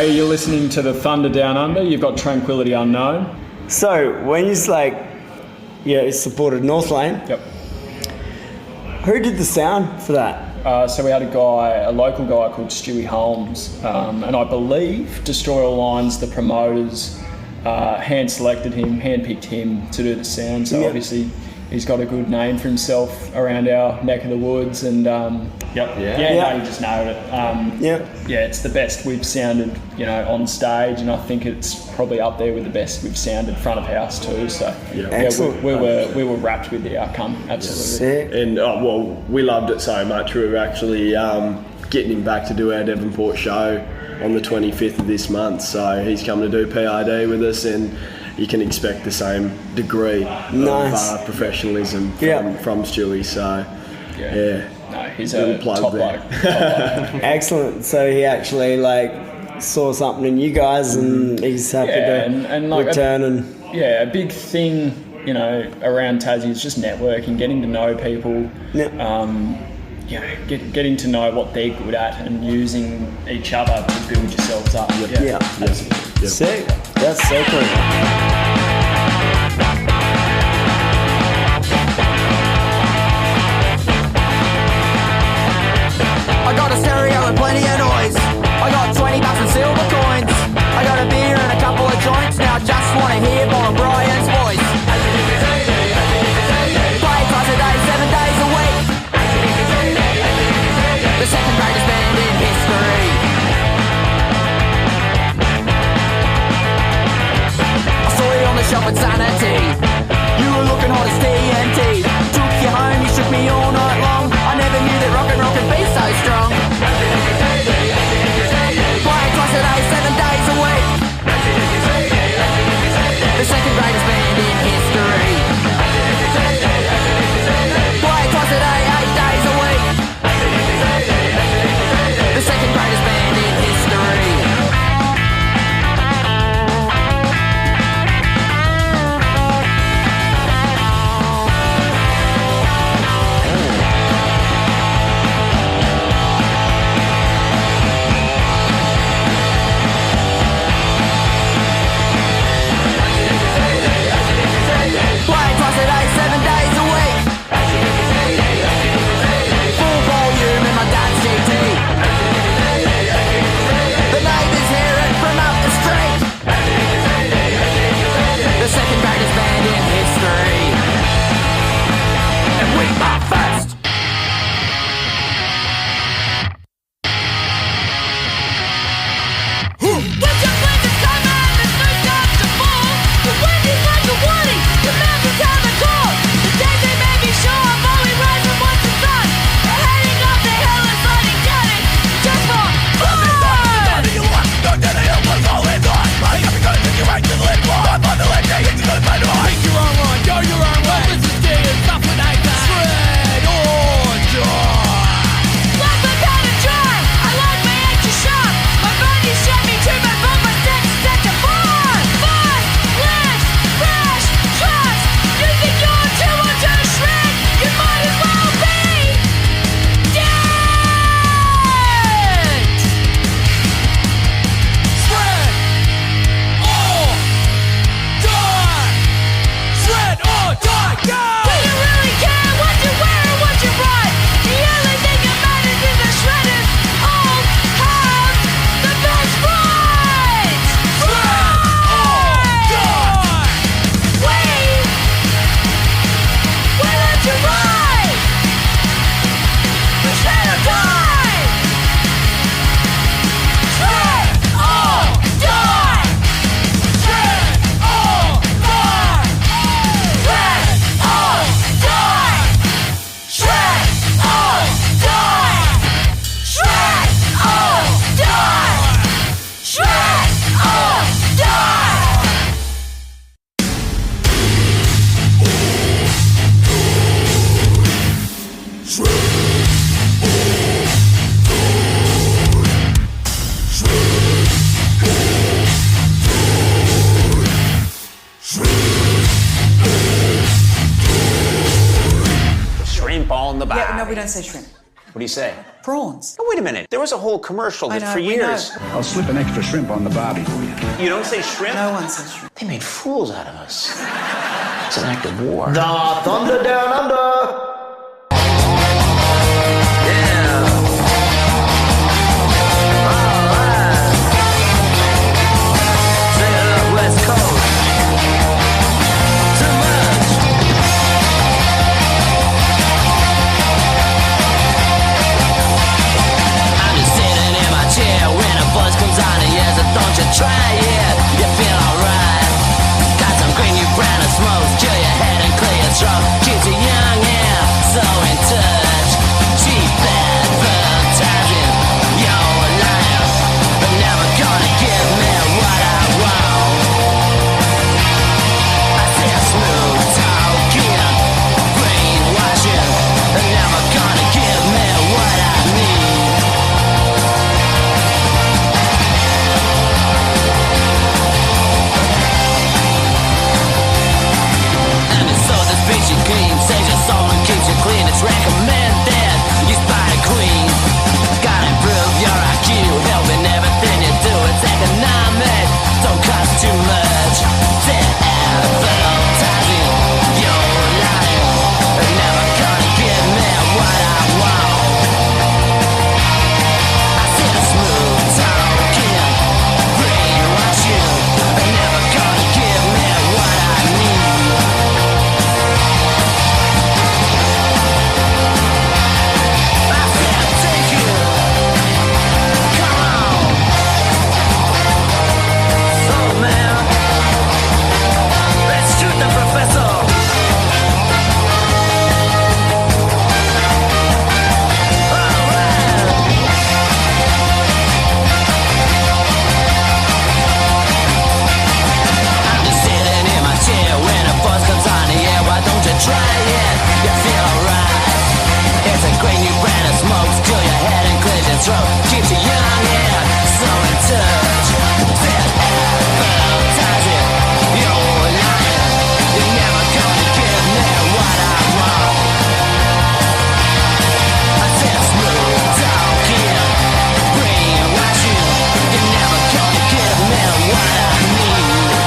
you're listening to the Thunder Down Under. You've got Tranquility Unknown. So when you supported North Lane. Yep. Who did the sound for that? So we had a local guy called Stewie Holmes, and I believe Destroy All Lines, the promoters, hand-picked him to do the sound. So obviously he's got a good name for himself around our neck of the woods, and no, you just nailed it. It's the best we've sounded, on stage, and I think it's probably up there with the best we've sounded front of house too. So excellent. we were wrapped with the outcome, absolutely. Sick. And we loved it so much. We were actually getting him back to do our Devonport show on the 25th of this month. So he's coming to do PID with us, and you can expect the same degree of professionalism from Stewie. So no, he's little a plug top there. bloke. Excellent. So he actually saw something in you guys, and he's happy to return. A big thing, around Tassie is just networking, getting to know people. Getting to know what they're good at and using each other to build yourselves up. Absolutely. Sick. That's so cool. I got a stereo and plenty of noise. I got 20 bucks and silver coins. I got a beer and a couple of joints. Now I just want to hear Bob Brian's voice. Play twice a day, 7 days a week. The second greatest band in history. I saw you on the shop at Sanity. You were looking hot as TNT. Took you home, you shook me all night long. I never knew that rock and roll could be so strong. Playing twice a day, 7 days a week. The second greatest band in history. Playing twice a day, 8 days a week. The second greatest band in history. Playing twice a day, 7 days a week. Full volume in my dad's GT. The neighbours hear it from up the street. The second greatest band in history. And we are first. What's your plan to come out and there's no time to fall? The wind is like a warning, the mountains have a call. The days they may be sure I'm only rising once a sun. The heading of the hill is sliding down it, just for fun! Make your own line, go your own way. This is getting tough with haters. Shred or die. Life I've had to try, I like my extra sharp. My body shot me to my bone, my sex set to far. Fast, less, fresh, trust. You think you're too much to shred? You might as well be dead! Shred or die. Shred or die. Go. Do you really care what you wear or what you ride? The only thing that matters is the shredders all have the best rides! Shred or die. Why don't you ride? The shred or die! Shred or die! Shred or die. Shred or die! Shred or die! Shred or die! Shrimp on the bar. Yeah, no, we don't say shrimp. What do you say? Prawns. Oh, wait a minute. There was a whole commercial I that know, for we years. know. I'll slip an extra shrimp on the barbie for you. You don't say shrimp? No one says shrimp. They made fools out of us. It's an act of war. The Thunder Down Under. Don't you try it, you feel alright. Got some green new brand of smokes, chill your head and clear your throat. Keeps you young and so in touch. Cheap advertising, you're lying, but never gonna give me what I want. I said smooth talking, brainwashing, but never gonna give me what I need. Bitch you clean, saves your soul and keeps you clean. It's recommended, used by the queen. Gotta improve your IQ, helping everything you do. It's economic, don't cost too much. Said advertising, you're lying, but never gonna give me what I want. I said smooth talking, brainwashing, but never gonna give me what I need. Try it, you feel alright. It's a great new brand of smokes, kill your head and clears your throat. Keeps you young and so in touch. Said advertising, you're lying. You're never gonna give me what I want. I said smooth talking, brainwashing. You're never gonna give me what I need.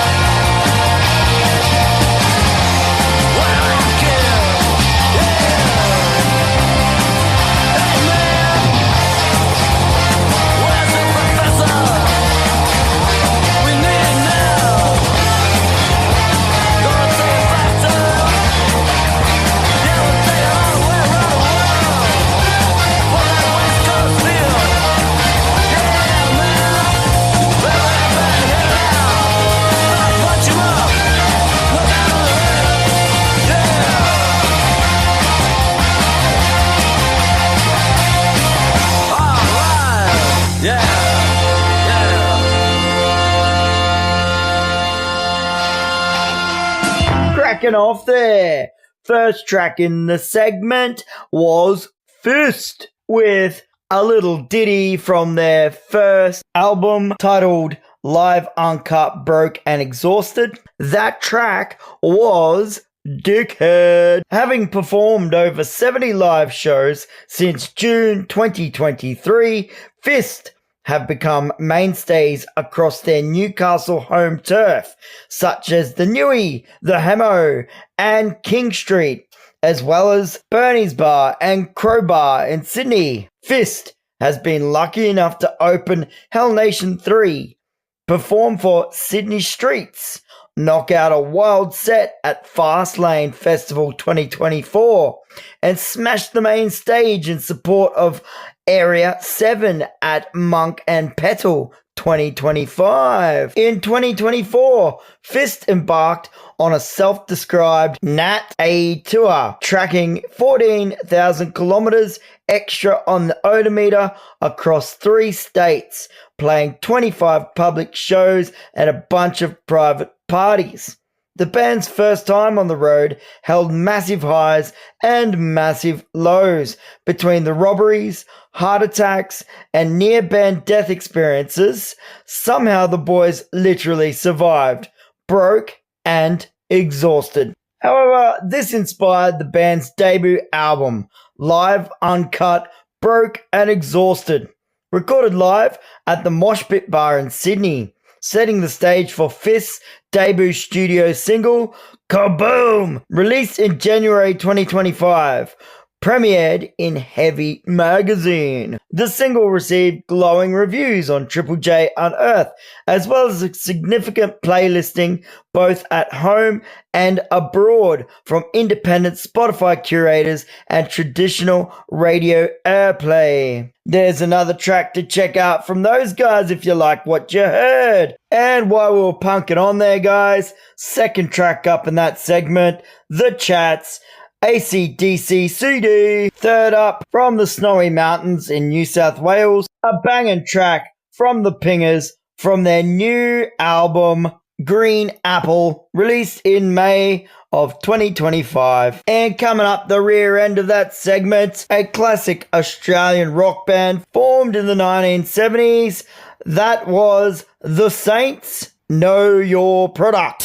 Cracking off there. First track in the segment was Fist with a little ditty from their first album titled Live Uncut Broke and Exhausted. That track was Dickhead. Having performed over 70 live shows since June 2023, Fist have become mainstays across their Newcastle home turf, such as the Newey, the Hamo, and King Street, as well as Bernie's Bar and Crowbar in Sydney. Fist has been lucky enough to open Hell Nation 3, perform for Sydney Streets, knock out a wild set at Fastlane Festival 2024, and smash the main stage in support of Area 7 at Monk and Petal 2025. In 2024, Fist embarked on a self-described Nat A tour, tracking 14,000 kilometers extra on the odometer across 3 states, playing 25 public shows and a bunch of private parties. The band's first time on the road held massive highs and massive lows between the robberies, heart attacks, and near-band death experiences. Somehow the boys literally survived, broke and exhausted. However, this inspired the band's debut album, Live Uncut Broke and Exhausted. Recorded live at the Mosh Pit Bar in Sydney, setting the stage for Fist's debut studio single, Kaboom! Released in January 2025. Premiered in Heavy magazine. The single received glowing reviews on Triple J Unearthed, as well as a significant playlisting both at home and abroad from independent Spotify curators and traditional radio airplay. There's another track to check out from those guys if you like what you heard. And while we were punking on there, guys, second track up in that segment, The Chats, AC/DC CD. Third up, from the Snowy Mountains in New South Wales, a banging track from the Pingers from their new album Green Apple, released in May of 2025. And coming up the rear end of that segment, a classic Australian rock band formed in the 1970s. That was The Saints, Know Your Product.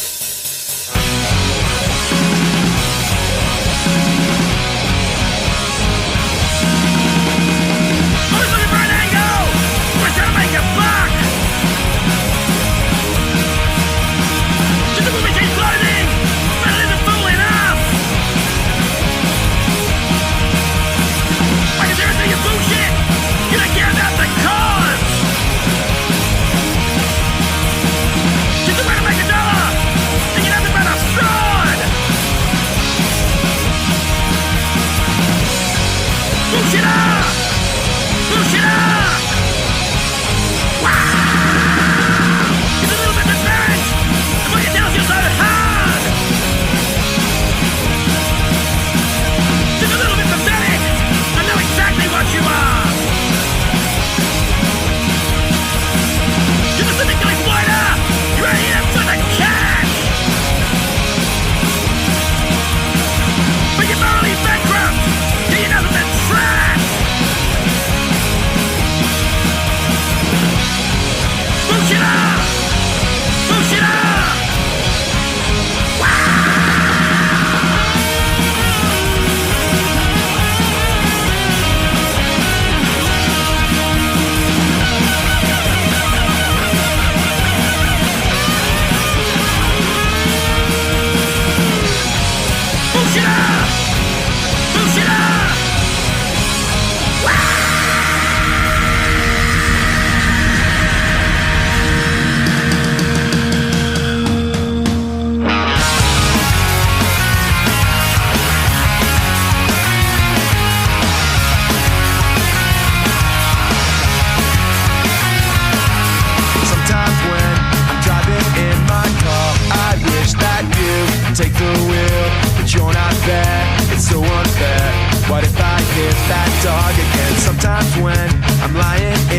Sometimes when I'm running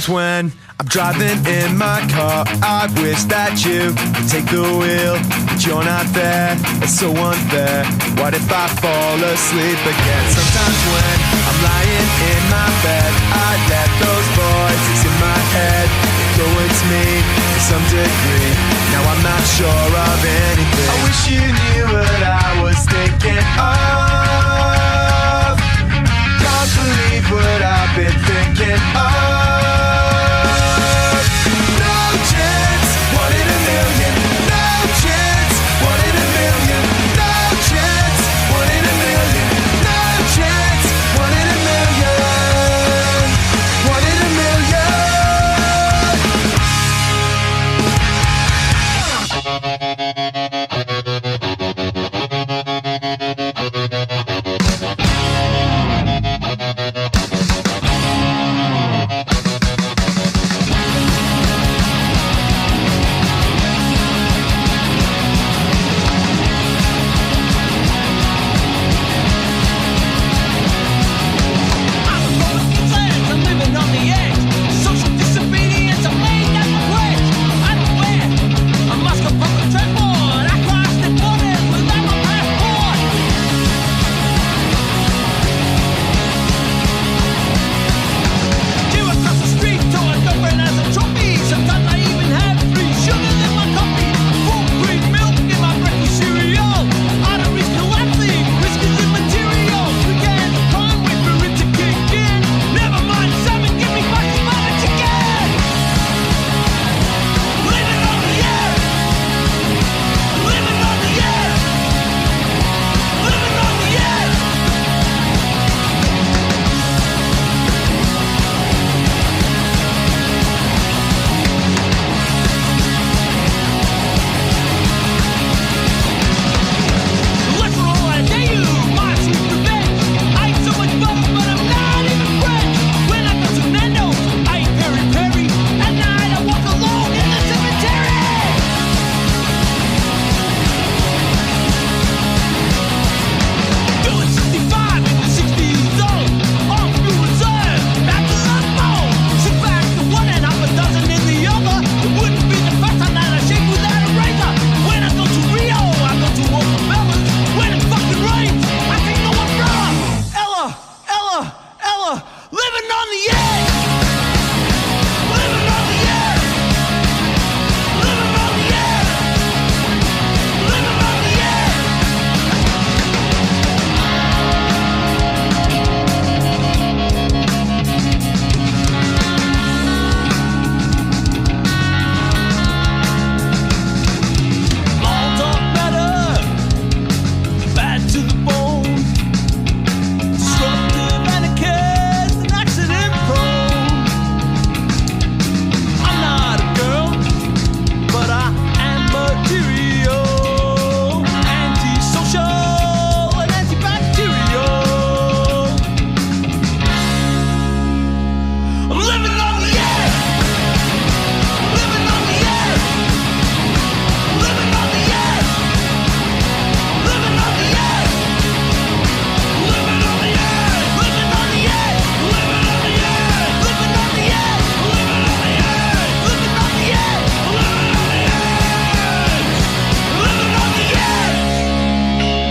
Sometimes when I'm driving in my car, I wish that you could take the wheel, but you're not there. It's so unfair. What if I fall asleep again? Sometimes when I'm lying in my bed, I let those voices in my head influence me to some degree. Now I'm not sure of anything. I wish you knew what I was thinking of. Can't believe what I've been thinking of. No chance, one in a million. No chance, one in a million. No chance, one in a million. No chance, one in a million. One in a million.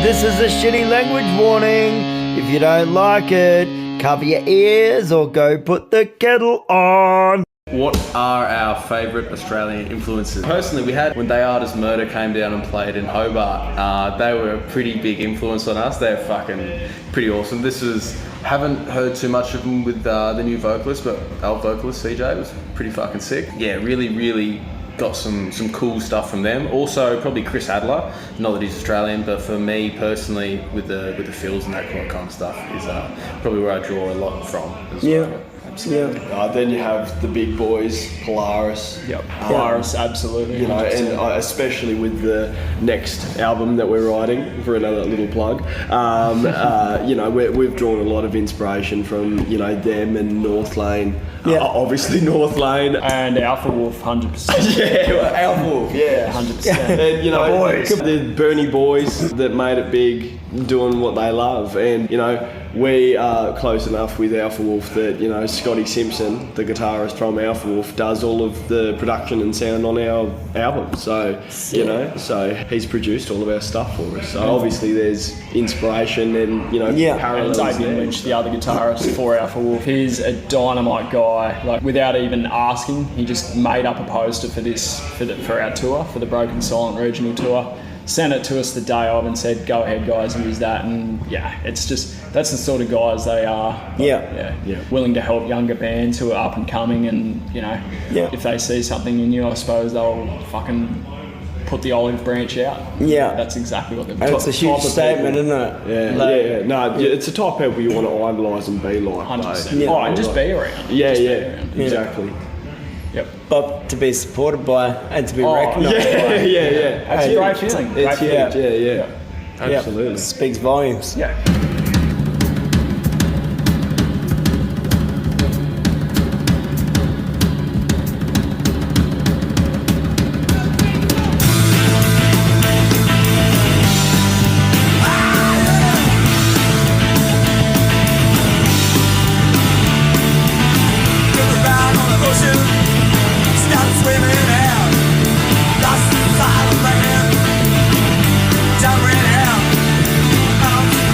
This is a shitty language warning. If you don't like it, cover your ears or go put the kettle on. What are our favourite Australian influences? Personally, we had when They Artists Murder came down and played in Hobart. They were a pretty big influence on us. They're fucking pretty awesome. Haven't heard too much of them with the new vocalist, but our vocalist CJ was pretty fucking sick. Yeah, really got some cool stuff from them. Also, probably Chris Adler. Not that he's Australian, but for me personally, with the fills and that kind of stuff, is probably where I draw a lot from as well. Absolutely. Then you have the big boys, Polaris. Yep. Polaris, absolutely. You know, and especially with the next album that we're writing, for another little plug, you know, we've drawn a lot of inspiration from, you know, them and North Lane. Obviously North Lane. And Alpha Wolf, 100%. Yeah, Alpha Wolf, yeah. 100%. And, you know, the Bernie Boys that made it big. doing what they love. And, you know, we are close enough with Alpha Wolf that, you know, Scotty Simpson, the guitarist from Alpha Wolf, does all of the production and sound on our album. So, you know, so he's produced all of our stuff for us. So obviously there's inspiration and, you know, parallels and David there. Lynch, the other guitarist for Alpha Wolf, he's a dynamite guy. Like, without even asking, he just made up a poster for this, for our tour, for the Broken Silent Regional Tour. Sent it to us the day of and said, go ahead guys and use that. And yeah, it's just, that's the sort of guys they are. Yeah. Willing to help younger bands who are up and coming, and, you know, if they see something in you, I suppose they'll fucking put the olive branch out. Yeah. That's exactly what they're And it's a huge statement, isn't it? Yeah. No, it's the type of people you want to idolise and be like. 100%. Oh, and just be around. Yeah, Just be yeah, around. exactly. Yep. But to be supported by and to be recognised by. Yeah. It's a great feeling. It's huge. Great feeling. Yeah. Absolutely. It speaks volumes. Yeah.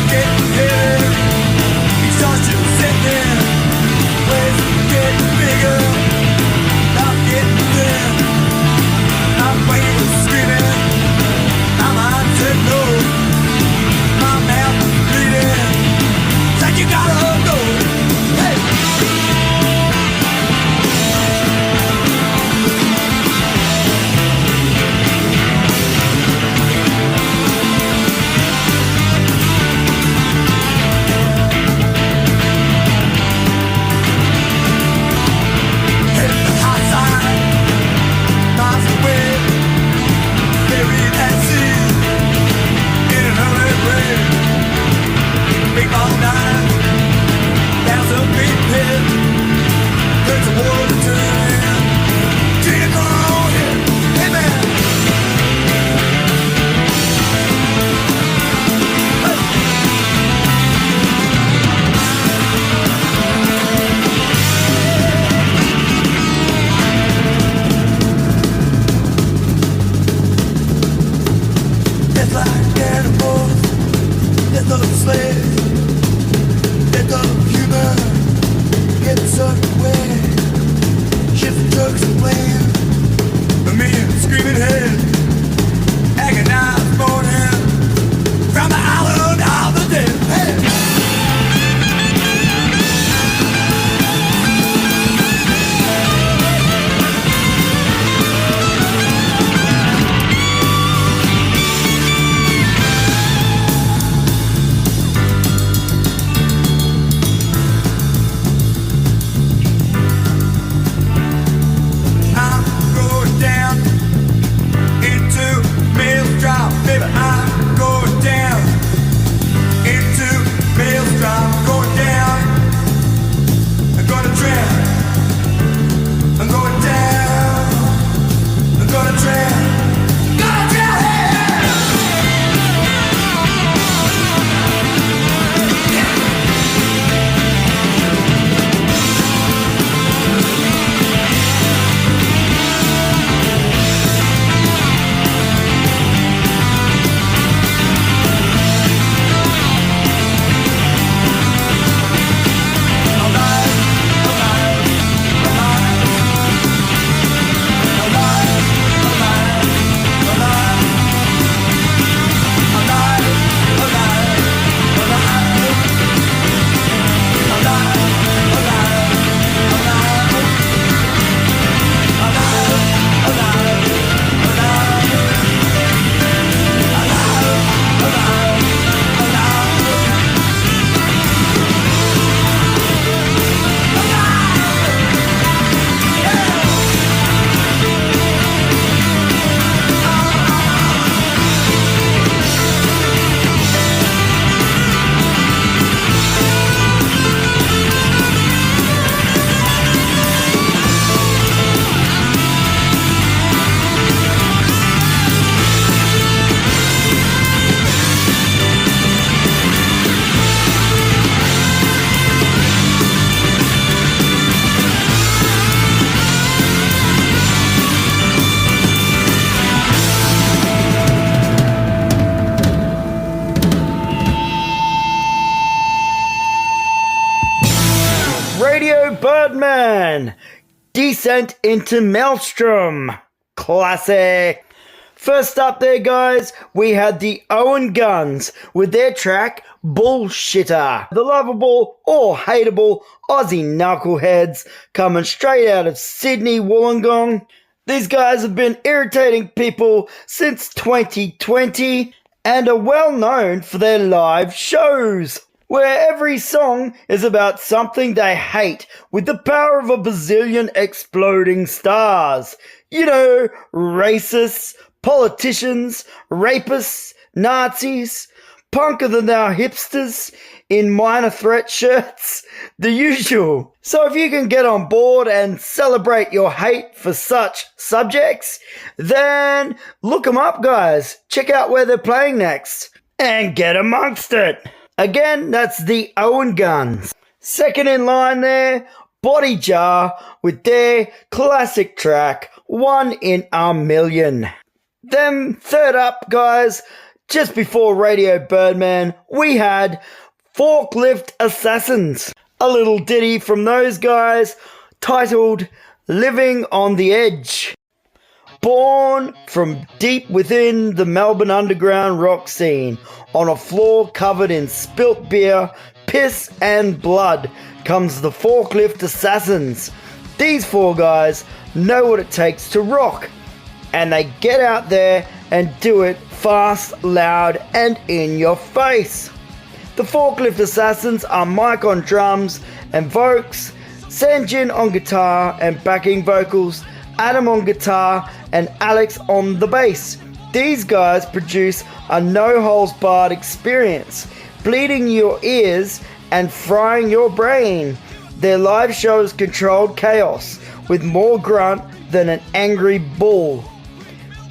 Get Radio Birdman, Descent into Maelstrom, classic. First up there, guys, we had the Owen Guns with their track Bullshitter. The lovable or hateable Aussie knuckleheads coming straight out of Sydney Wollongong. These guys have been irritating people since 2020 and are well known for their live shows, where every song is about something they hate with the power of a bazillion exploding stars. You know, racists, politicians, rapists, Nazis, punker than thou hipsters in minor threat shirts, the usual. So if you can get on board and celebrate your hate for such subjects, then look them up, guys. Check out where they're playing next and get amongst it. Again, that's the Owen Guns. Second in line there, Body Jar with their classic track, One in a Million. Then third up, guys, just before Radio Birdman, we had Forklift Assassins. A little ditty from those guys titled Living on the Edge. Born from deep within the Melbourne underground rock scene, on a floor covered in spilt beer, piss and blood, comes the Forklift Assassins. These four guys know what it takes to rock, and they get out there and do it fast, loud and in your face. The Forklift Assassins are Mike on drums and vocals, Sanjin on guitar and backing vocals, Adam on guitar and Alex on the bass. These guys produce a no-holds-barred experience, bleeding your ears and frying your brain. Their live show is controlled chaos, with more grunt than an angry bull.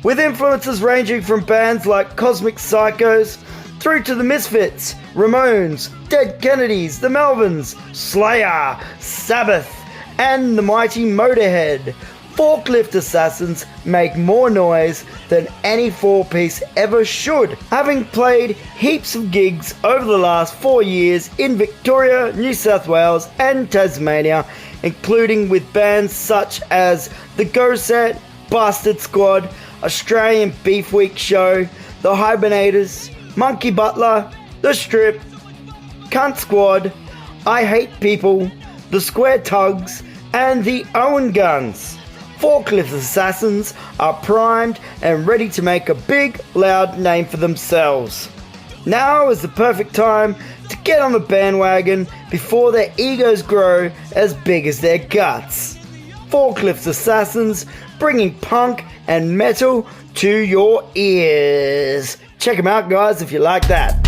With influences ranging from bands like Cosmic Psychos through to the Misfits, Ramones, Dead Kennedys, the Melvins, Slayer, Sabbath, and the mighty Motorhead, Forklift Assassins make more noise than any four-piece ever should, having played heaps of gigs over the last 4 years in Victoria, New South Wales and Tasmania, including with bands such as The Go Set, Bastard Squad, Australian Beef Week Show, The Hibernators, Monkey Butler, The Strip, Cunt Squad, I Hate People, The Square Tugs, and The Owen Guns. Forklift Assassins are primed and ready to make a big, loud name for themselves. Now is the perfect time to get on the bandwagon before their egos grow as big as their guts. Forklift Assassins, bringing punk and metal to your ears. Check them out, guys, if you like that.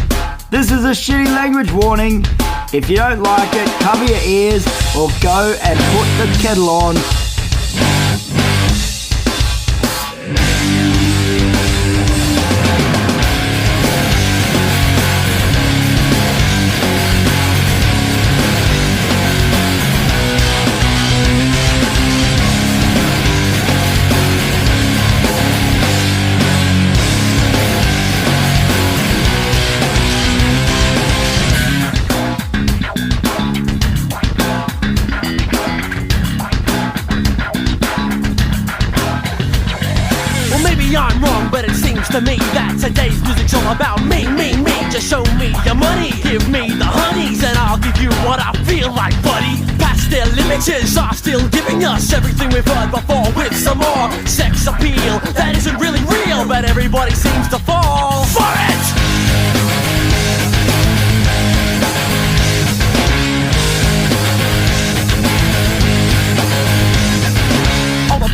This is a shitty language warning. If you don't like it, cover your ears or go and put the kettle on. To me that today's music's all about me. Just show me your money, give me the honeys, and I'll give you what I feel like, buddy. Past their limiters are still giving us everything we've heard before, with some more sex appeal that isn't really real, but everybody seems to fall for it.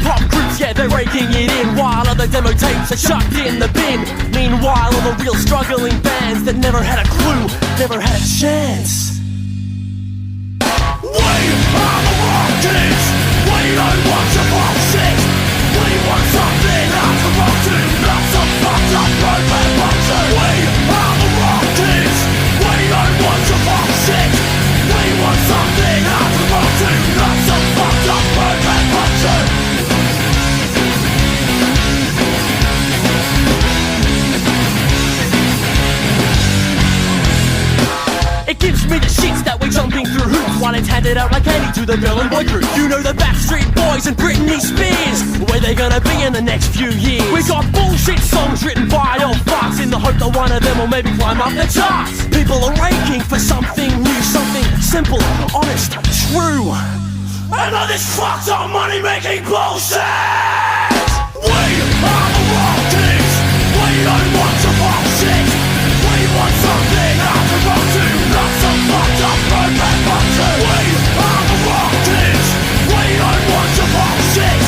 Pop groups, yeah, they're raking it in, while other demo tapes are chucked in the bin. Meanwhile, all the real struggling bands that never had a clue, never had a chance. We are the rock kids. We don't want your bullshit. We want something out to rock to, not some fucked up roadman bullshit. We are the rock kids. We don't want your bullshit. We want something out to rock to, not some fucked up roadman bullshit. It gives me the It's that we're jumping through hoops while it's handed out like candy to the girl and boy crew. You know the Backstreet Boys and Britney Spears, where they gonna be in the next few years. We got bullshit songs written by old fucks in the hope that one of them will maybe climb up the charts. People are aching for something new, something simple, honest, true. And all this fucked up money making bullshit. We are the rock kings. We don't want to fuck shit. We want something out to rock to, not some fucked up roadmap fuck to. We are the rock kings. We don't want to fuck shit.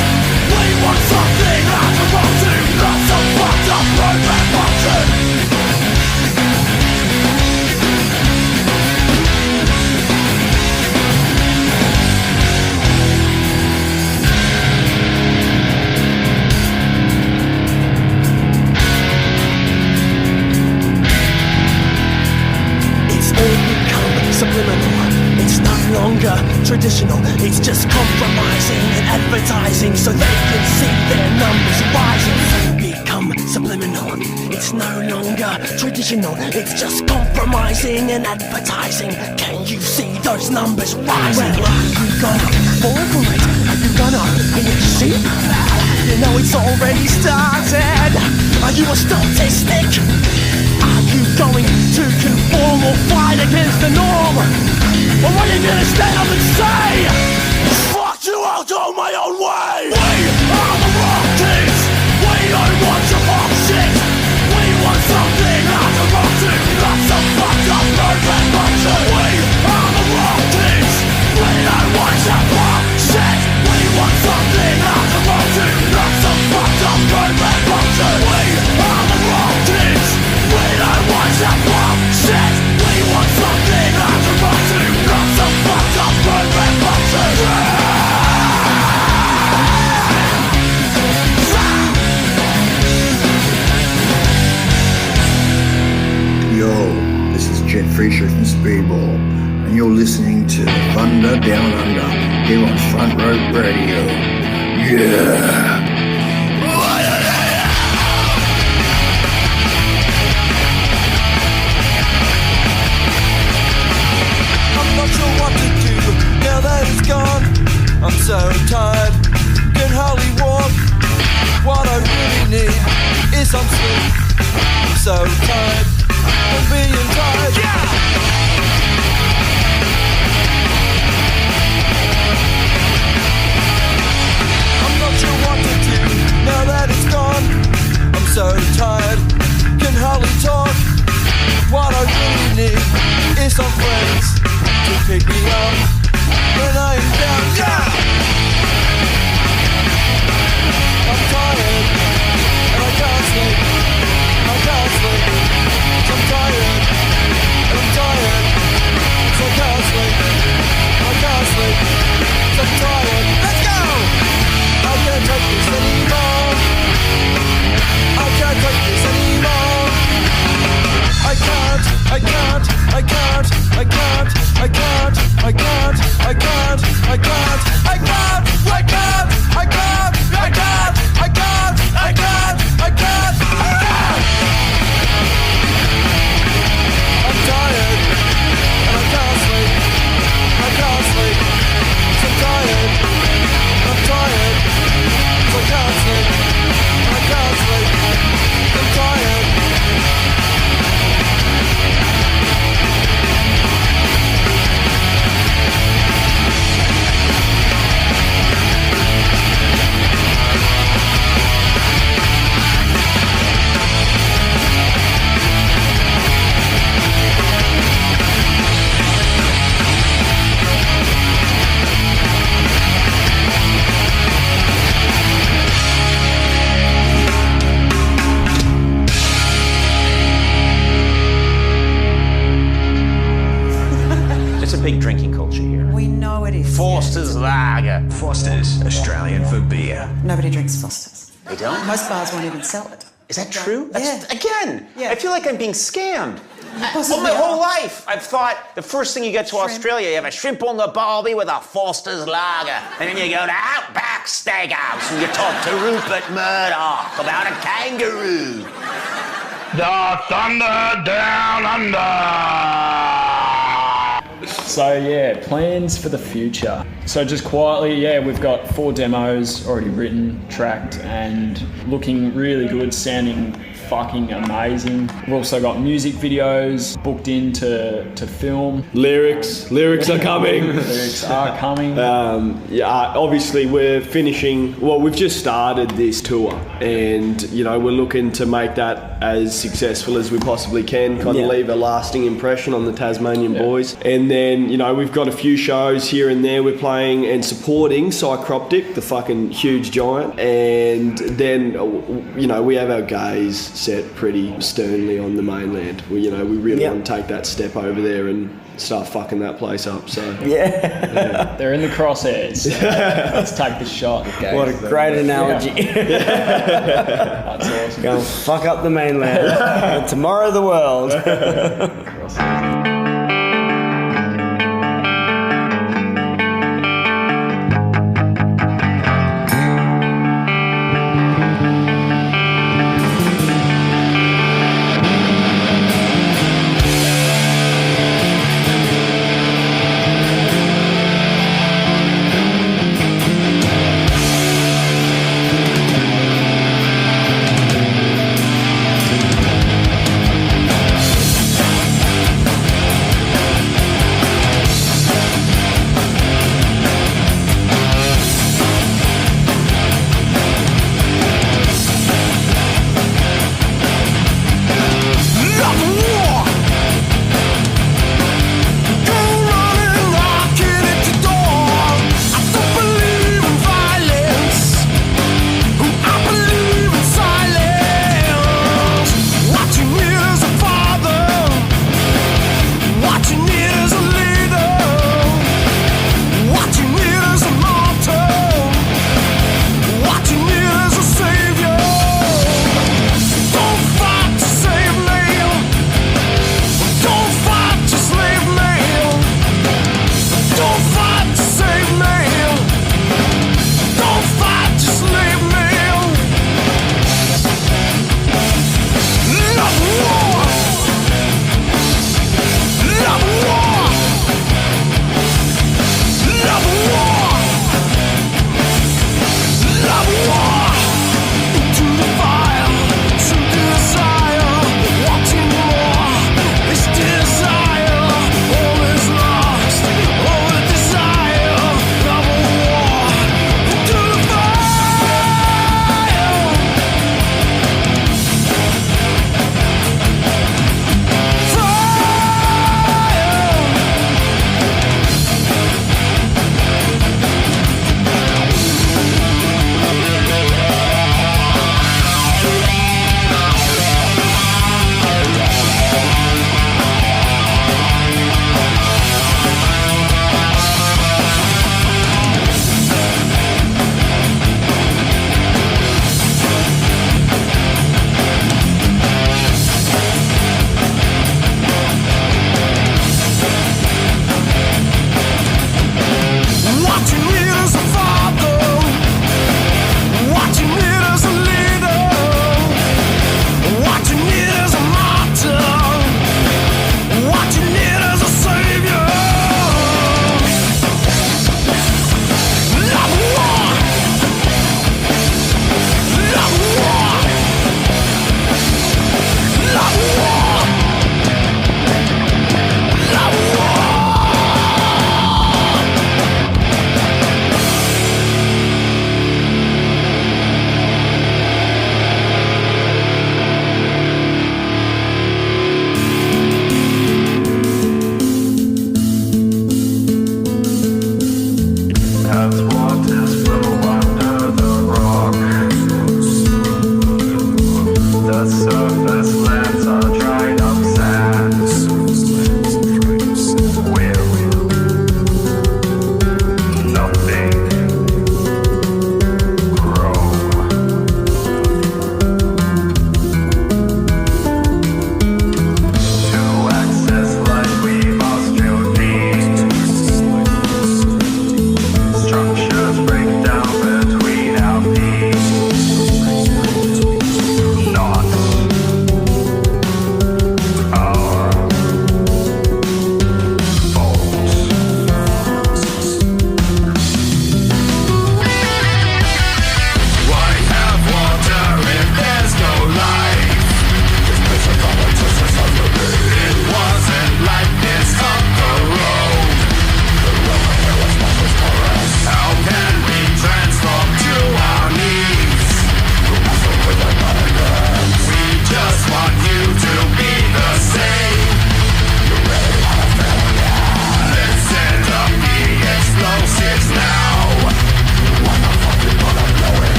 We want something out to rock to, not some fucked up roadmap fuck to. Subliminal, it's no longer traditional. It's just compromising and advertising so they can see their numbers rising. Become subliminal, it's no longer traditional. It's just compromising and advertising. Can you see those numbers rising? Well, are you gonna fall for it? Are you gonna be a sheep? You know it's already started. Are you a statistic? Are you going to conform or fight against the norm? Or are you gonna stand up and say, fuck you, I'll go my own way? We are the rock kings. We don't want your fuck shit. We want something out to rock to, not some fucked up roadmap fuck to. We are the rock kings. We don't want your fuck shit. We want something out to rock to, not some fucked up roadmap fuck to. We are the rock kings. We don't want your fuck shit. We want something out to rock to, not some fucked up roadmap fuck to. Yo, this is Jet Fisher from Speedball, and you're listening to Thunder Down Under here on Front Row Radio. Yeah! I'm not sure what to do now that it's gone. I'm so tired, can hardly walk. What I really need is some sleep. I'm so tired of being tired. I'm not sure what to do now that it's gone. I'm so tired, can hardly talk. What I really need is some friends to pick me up when I'm down. I'm tired and I can't sleep. I can't sleep. I'm tired and I'm tired, so I can't sleep. I can't sleep. So I'm tired. Let's go! I can't take this anymore. I can't take this anymore. I can't, I can't, I can't, I can't, I can't, I can't, I can't, I can't, I can't, I can't, I can't, I can't, I can't, I can't, I can't, I can't. I'm tired and I can't sleep. I can't sleep. I'm tired. I'm tired. So I can't sleep. I can't sleep. I'm tired. It's a big drinking culture here. We know it is. Foster's Lager. Foster's, Australian for beer. Nobody drinks Foster's. They don't? Most bars won't even sell it. Is that true? Yeah. Again, Yeah. I feel like I'm being scammed. Possibly All my whole are. life, I've thought the first thing you get to Australia, you have a shrimp on the barbie with a Foster's Lager. And then you go to Outback Steakhouse and you talk to Rupert Murdoch about a kangaroo. The Thunder Down Under. So yeah, plans for the future. So just quietly, yeah, we've got 4 demos already written, tracked, and looking really good, sounding fucking amazing. We've also got music videos booked in to film. Lyrics are coming. Lyrics are coming. Obviously we're finishing, well, we've just started this tour, and you know, we're looking to make that as successful as we possibly can, kind of leave a lasting impression on the Tasmanian boys. And then, you know, we've got a few shows here and there we're playing and supporting Psychroptic, the fucking huge giant. And then, you know, we have our gaze set pretty sternly on the mainland. We really want to take that step over there and start fucking that place up. So they're in the crosshairs. So let's take the shot. What a great analogy. That's awesome. Go and fuck up the mainland. And tomorrow the world.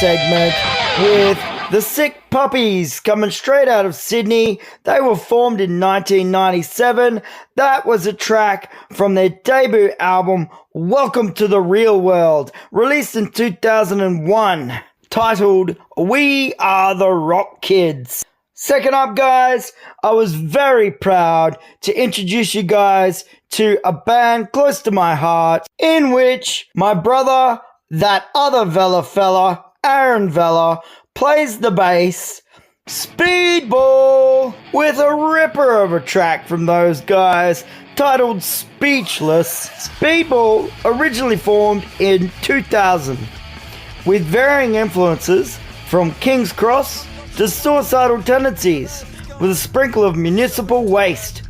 segment with the Sick Puppies coming straight out of Sydney. They were formed in 1997. That was a track from their debut album, Welcome to the Real World, released in 2001, titled We Are the Rock Kids. Second up, guys, I was very proud to introduce you guys to a band close to my heart, in which my brother, that other Vella fella, Aaron Vella, plays the bass. Speedball, with a ripper of a track from those guys titled Speechless. Speedball originally formed in 2000 with varying influences from King's Cross to Suicidal Tendencies, with a sprinkle of Municipal Waste.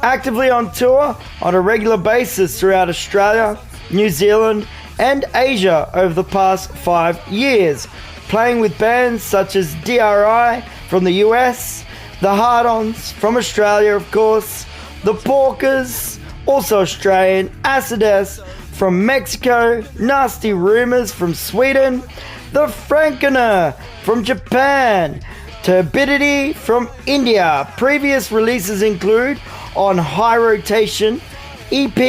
Actively on tour on a regular basis throughout Australia, New Zealand and Asia over the past 5 years, playing with bands such as DRI from the US, the Hard-Ons from Australia of course, the Porkers, also Australian, Acides from Mexico, Nasty Rumours from Sweden, the Frankener from Japan, Turbidity from India. Previous releases include On High Rotation, EP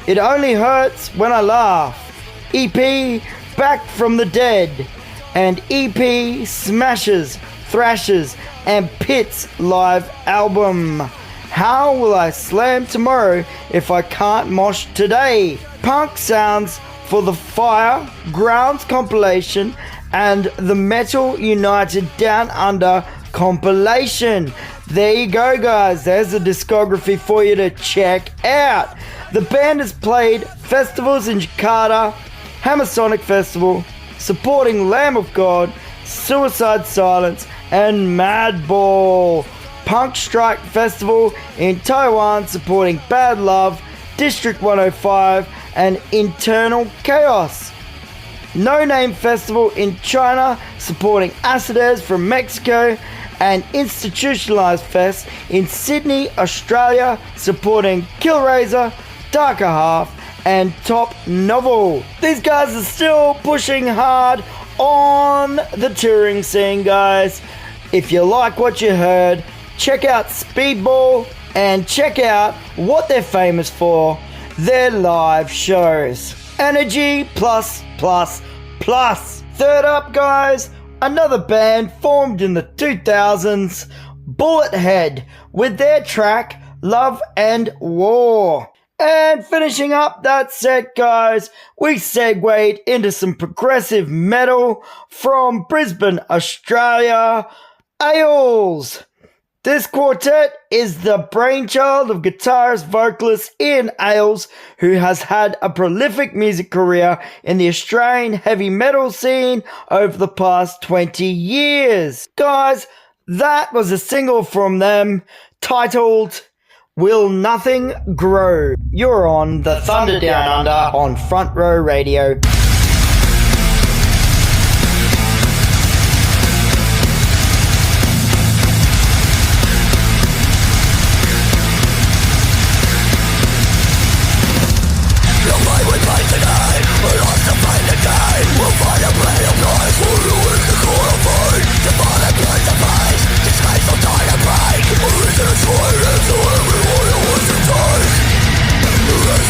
It Only Hurts When I Laugh, EP Back from the Dead, and EP Smashes, Thrashes and Pits live album. How Will I Slam Tomorrow If I Can't Mosh Today? Punk sounds for the Fire, Grounds compilation and the Metal United Down Under compilation. There you go, guys. There's a discography for you to check out. The band has played festivals in Jakarta, Hammersonic Festival, supporting Lamb of God, Suicide Silence and Madball. Punk Strike Festival in Taiwan supporting Bad Love, District 105 and Internal Chaos. No Name Festival in China supporting Acides from Mexico, and Institutionalized Fest in Sydney, Australia supporting Killraiser, Darker Half and Top Novel. These guys are still pushing hard on the touring scene, guys. If you like what you heard, check out Speedball and check out what they're famous for, their live shows. Energy plus plus plus. Third up, guys, another band formed in the 2000s, Bullethead, with their track Love and War. And finishing up that set, guys, we segued into some progressive metal from Brisbane, Australia, Ailes. This quartet is the brainchild of guitarist vocalist Ian Ailes, who has had a prolific music career in the Australian heavy metal scene over the past 20 years. Guys, that was a single from them titled Will Nothing Grow. You're on the Thunder Down Under on Front Row Radio.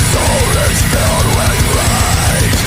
Soul is filled with rage.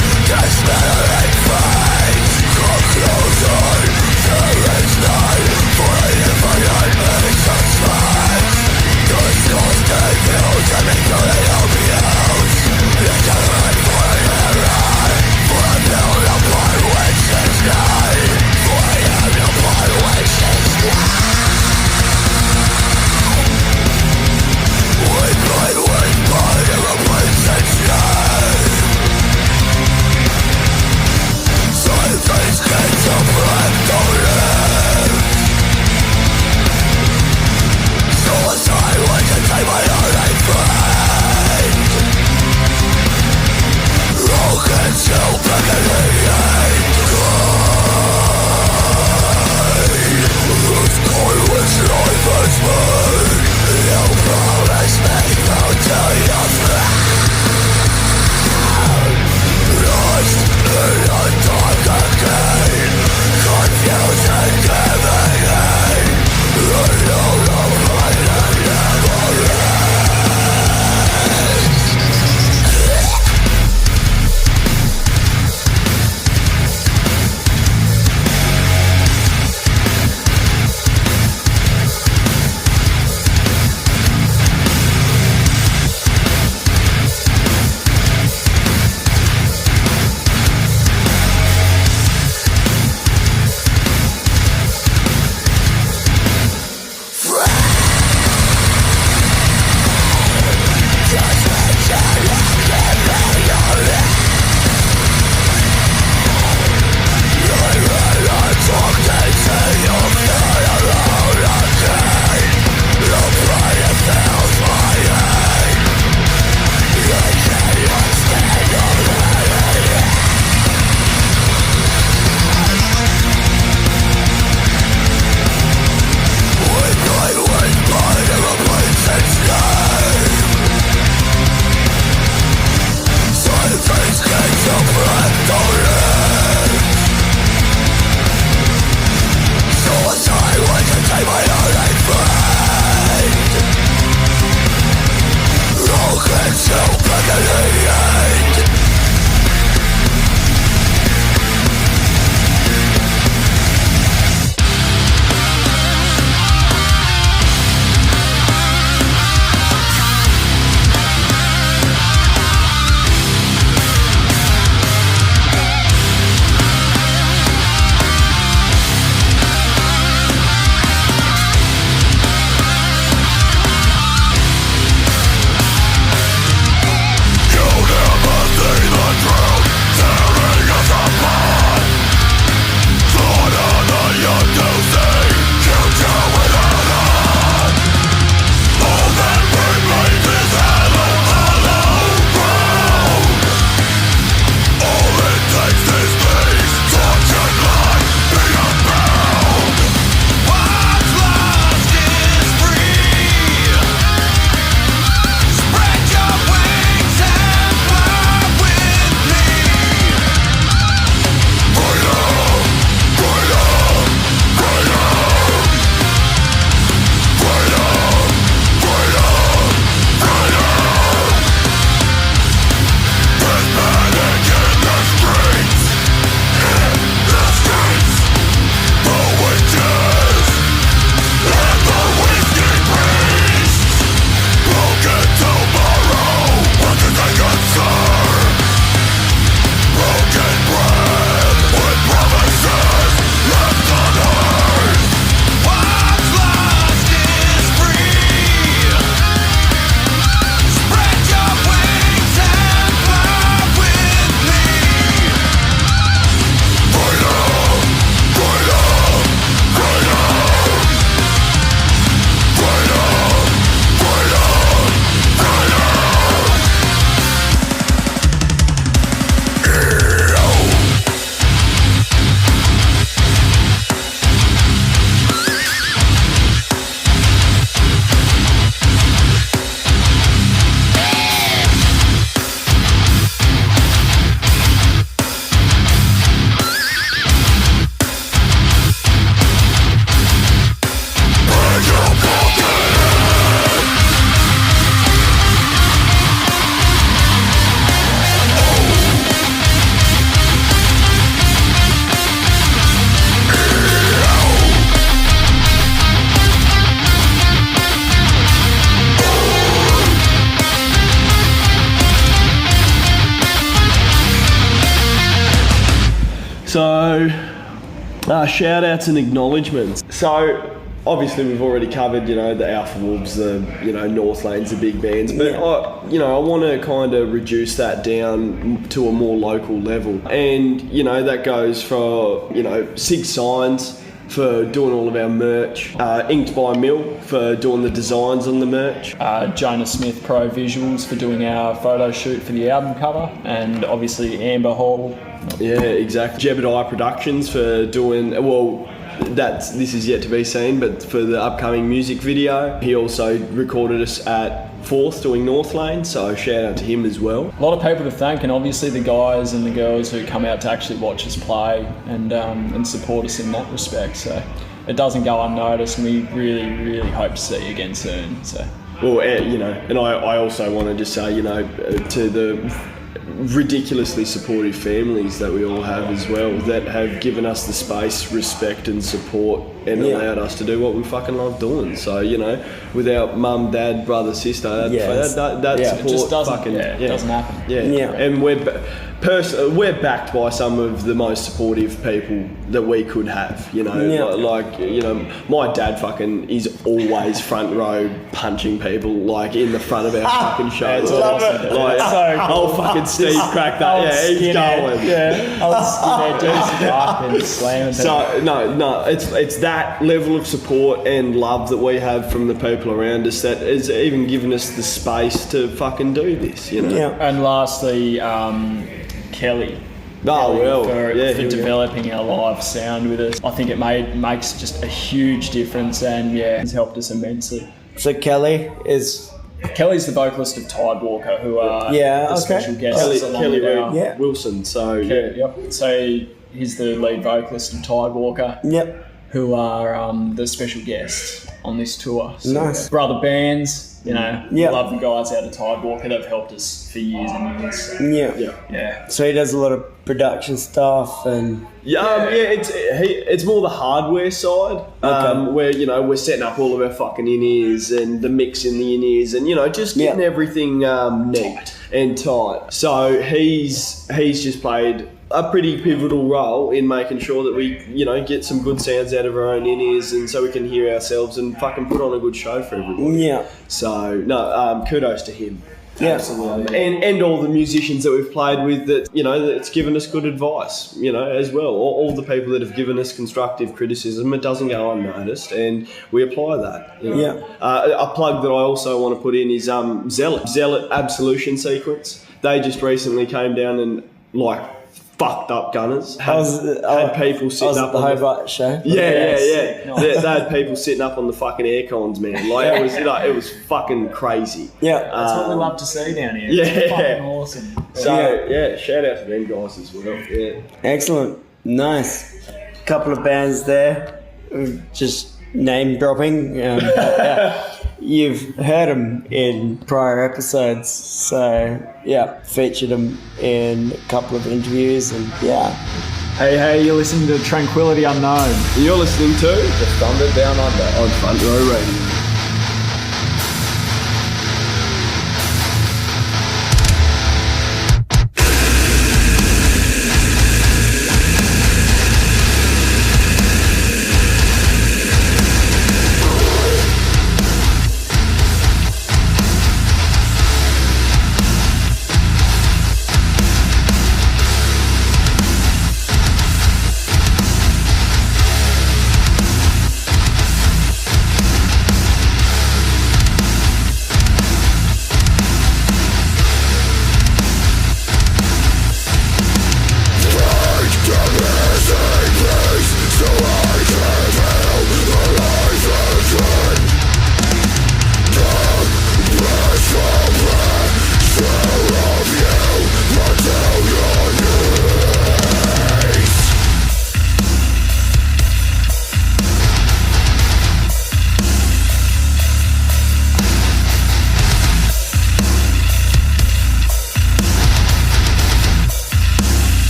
So, shout outs and acknowledgements. So, obviously we've already covered, the Alpha Wolves, the, North Lanes, the big bands, but I want to kind of reduce that down to a more local level. And, that goes for, Sig Signs for doing all of our merch, Inked by Mill for doing the designs on the merch, Jonah Smith Pro Visuals for doing our photo shoot for the album cover, and obviously Amber Hall. Yeah, exactly. Jebediah Productions for doing, this is yet to be seen, but for the upcoming music video, he also recorded us at Forth doing North Lane, so shout out to him as well. A lot of people to thank, and obviously the guys and the girls who come out to actually watch us play and support us in that respect. So it doesn't go unnoticed, and we really, really hope to see you again soon. So. Well, and I also want to just say, to the ridiculously supportive families that we all have as well, that have given us the space, respect and support and allowed us to do what we fucking love doing. So, without mum, dad, brother, sister, that support just doesn't, fucking... it doesn't happen. Yeah. And we're backed by some of the most supportive people that we could have, my dad fucking is always front row punching people in the front of our fucking shows. Love it. So cool. Old fucking Steve cracked that. He's going. Yeah, old skinhead dude's fucking slamming. So no, it's that level of support and love that we have from the people around us that has even given us the space to fucking do this, And lastly, Kelly. For developing our live sound with us. I think it makes just a huge difference, and it's helped us immensely. So Kelly's the vocalist of Tidewalker, who are the special guests. Kelly Wilson. So So he's the lead vocalist of Tidewalker. Yep. Who are the special guests on this tour. So nice. Brother bands. Love the guys out of Tidewalker. They've helped us for years and years. So. Yeah. So he does a lot of production stuff and... It's more the hardware side, where, we're setting up all of our fucking in-ears and the mix in the in-ears and, just getting everything neat and tight. So he's just played a pretty pivotal role in making sure that we, get some good sounds out of our own in-ears, and so we can hear ourselves and fucking put on a good show for everybody. Yeah. So, kudos to him. Yeah. Absolutely. And all the musicians that we've played with that, that's given us good advice, as well. All the people that have given us constructive criticism, it doesn't go unnoticed, and we apply that. A plug that I also want to put in is Zealot Absolution Sequence. They just recently came down and, fucked up gunners. Had people sitting up the on Hobart show. Yeah. They had people sitting up on the fucking air cons, man. It was fucking crazy. Yeah, that's what we love to see down here. Yeah, it's fucking awesome. So shout out to them guys as well. Yeah, excellent, nice. Couple of bands there, just name dropping. You've heard them in prior episodes, so featured them in a couple of interviews, and Hey, you're listening to Tranquility Unknown. You're listening to The Thunder Down Under on Front Row Radio.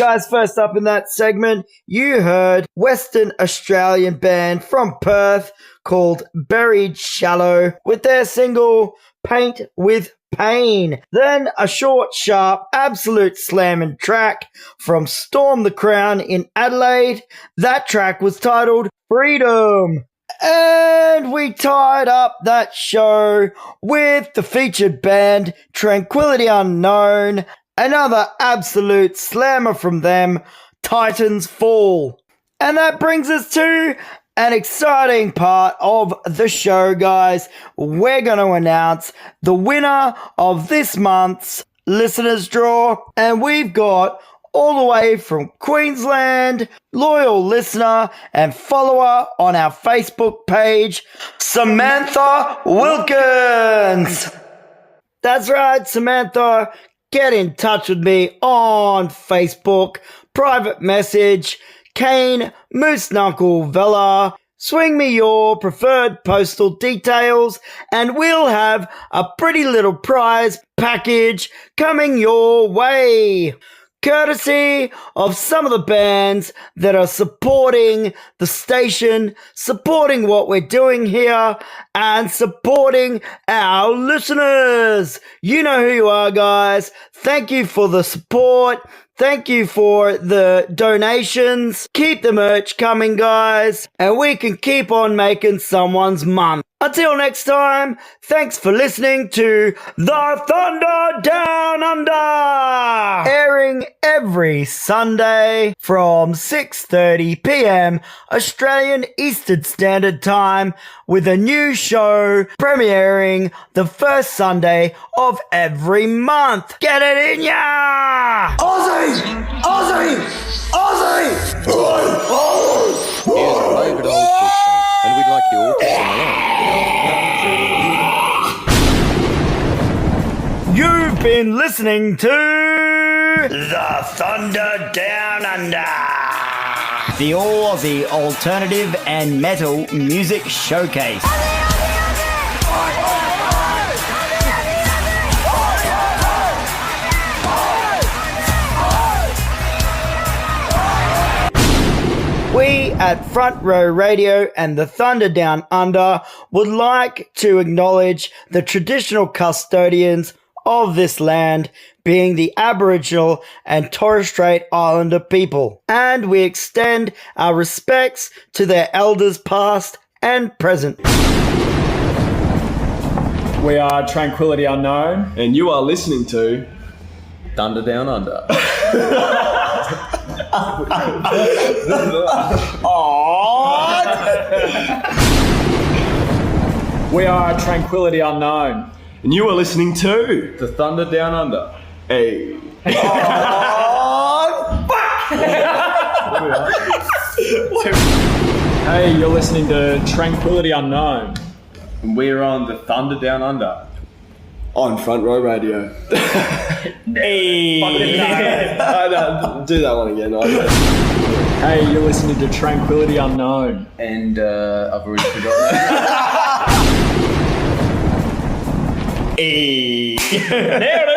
Guys, first up in that segment, you heard Western Australian band from Perth called Buried Shallow with their single Paint with Pain. Then a short, sharp, absolute slamming track from Storm the Crown in Adelaide. That track was titled Freedom. And we tied up that show with the featured band Tranquility Unknown. Another absolute slammer from them, Titans Fall. And that brings us to an exciting part of the show, guys. We're going to announce the winner of this month's listeners draw. And we've got all the way from Queensland, loyal listener and follower on our Facebook page, Samantha Wilkins. That's right, Samantha. Get in touch with me on Facebook, private message, Kane Moose Knuckle Vella. Swing me your preferred postal details and we'll have a pretty little prize package coming your way. Courtesy of some of the bands that are supporting the station, supporting what we're doing here, and supporting our listeners. You know who you are, guys. Thank you for the support. Thank you for the donations. Keep the merch coming, guys, and we can keep on making someone's month. Until next time, thanks for listening to The Thunder Down Under, airing every Sunday from 6:30 p.m. Australian Eastern Standard Time, with a new show premiering the first Sunday of every month. Get it in ya! Aussie! Aussie! Aussie! Here's a private old fish song, and we'd like you all to sing along. You've been listening to The Thunder Down Under, the All Aussie Alternative and Metal Music Showcase. We at Front Row Radio and the Thunder Down Under would like to acknowledge the traditional custodians of this land, being the Aboriginal and Torres Strait Islander people, and we extend our respects to their elders past and present. We are Tranquility Unknown. And you are listening to Thunder Down Under. We are Tranquility Unknown. And you are listening to The Thunder Down Under. Hey. Hey, you're listening to Tranquility Unknown. And we're on The Thunder Down Under. On Front Row Radio. Hey. No, do that one again. Hey, you're listening to Tranquility Unknown. And I've already forgotten. Hey. There it is.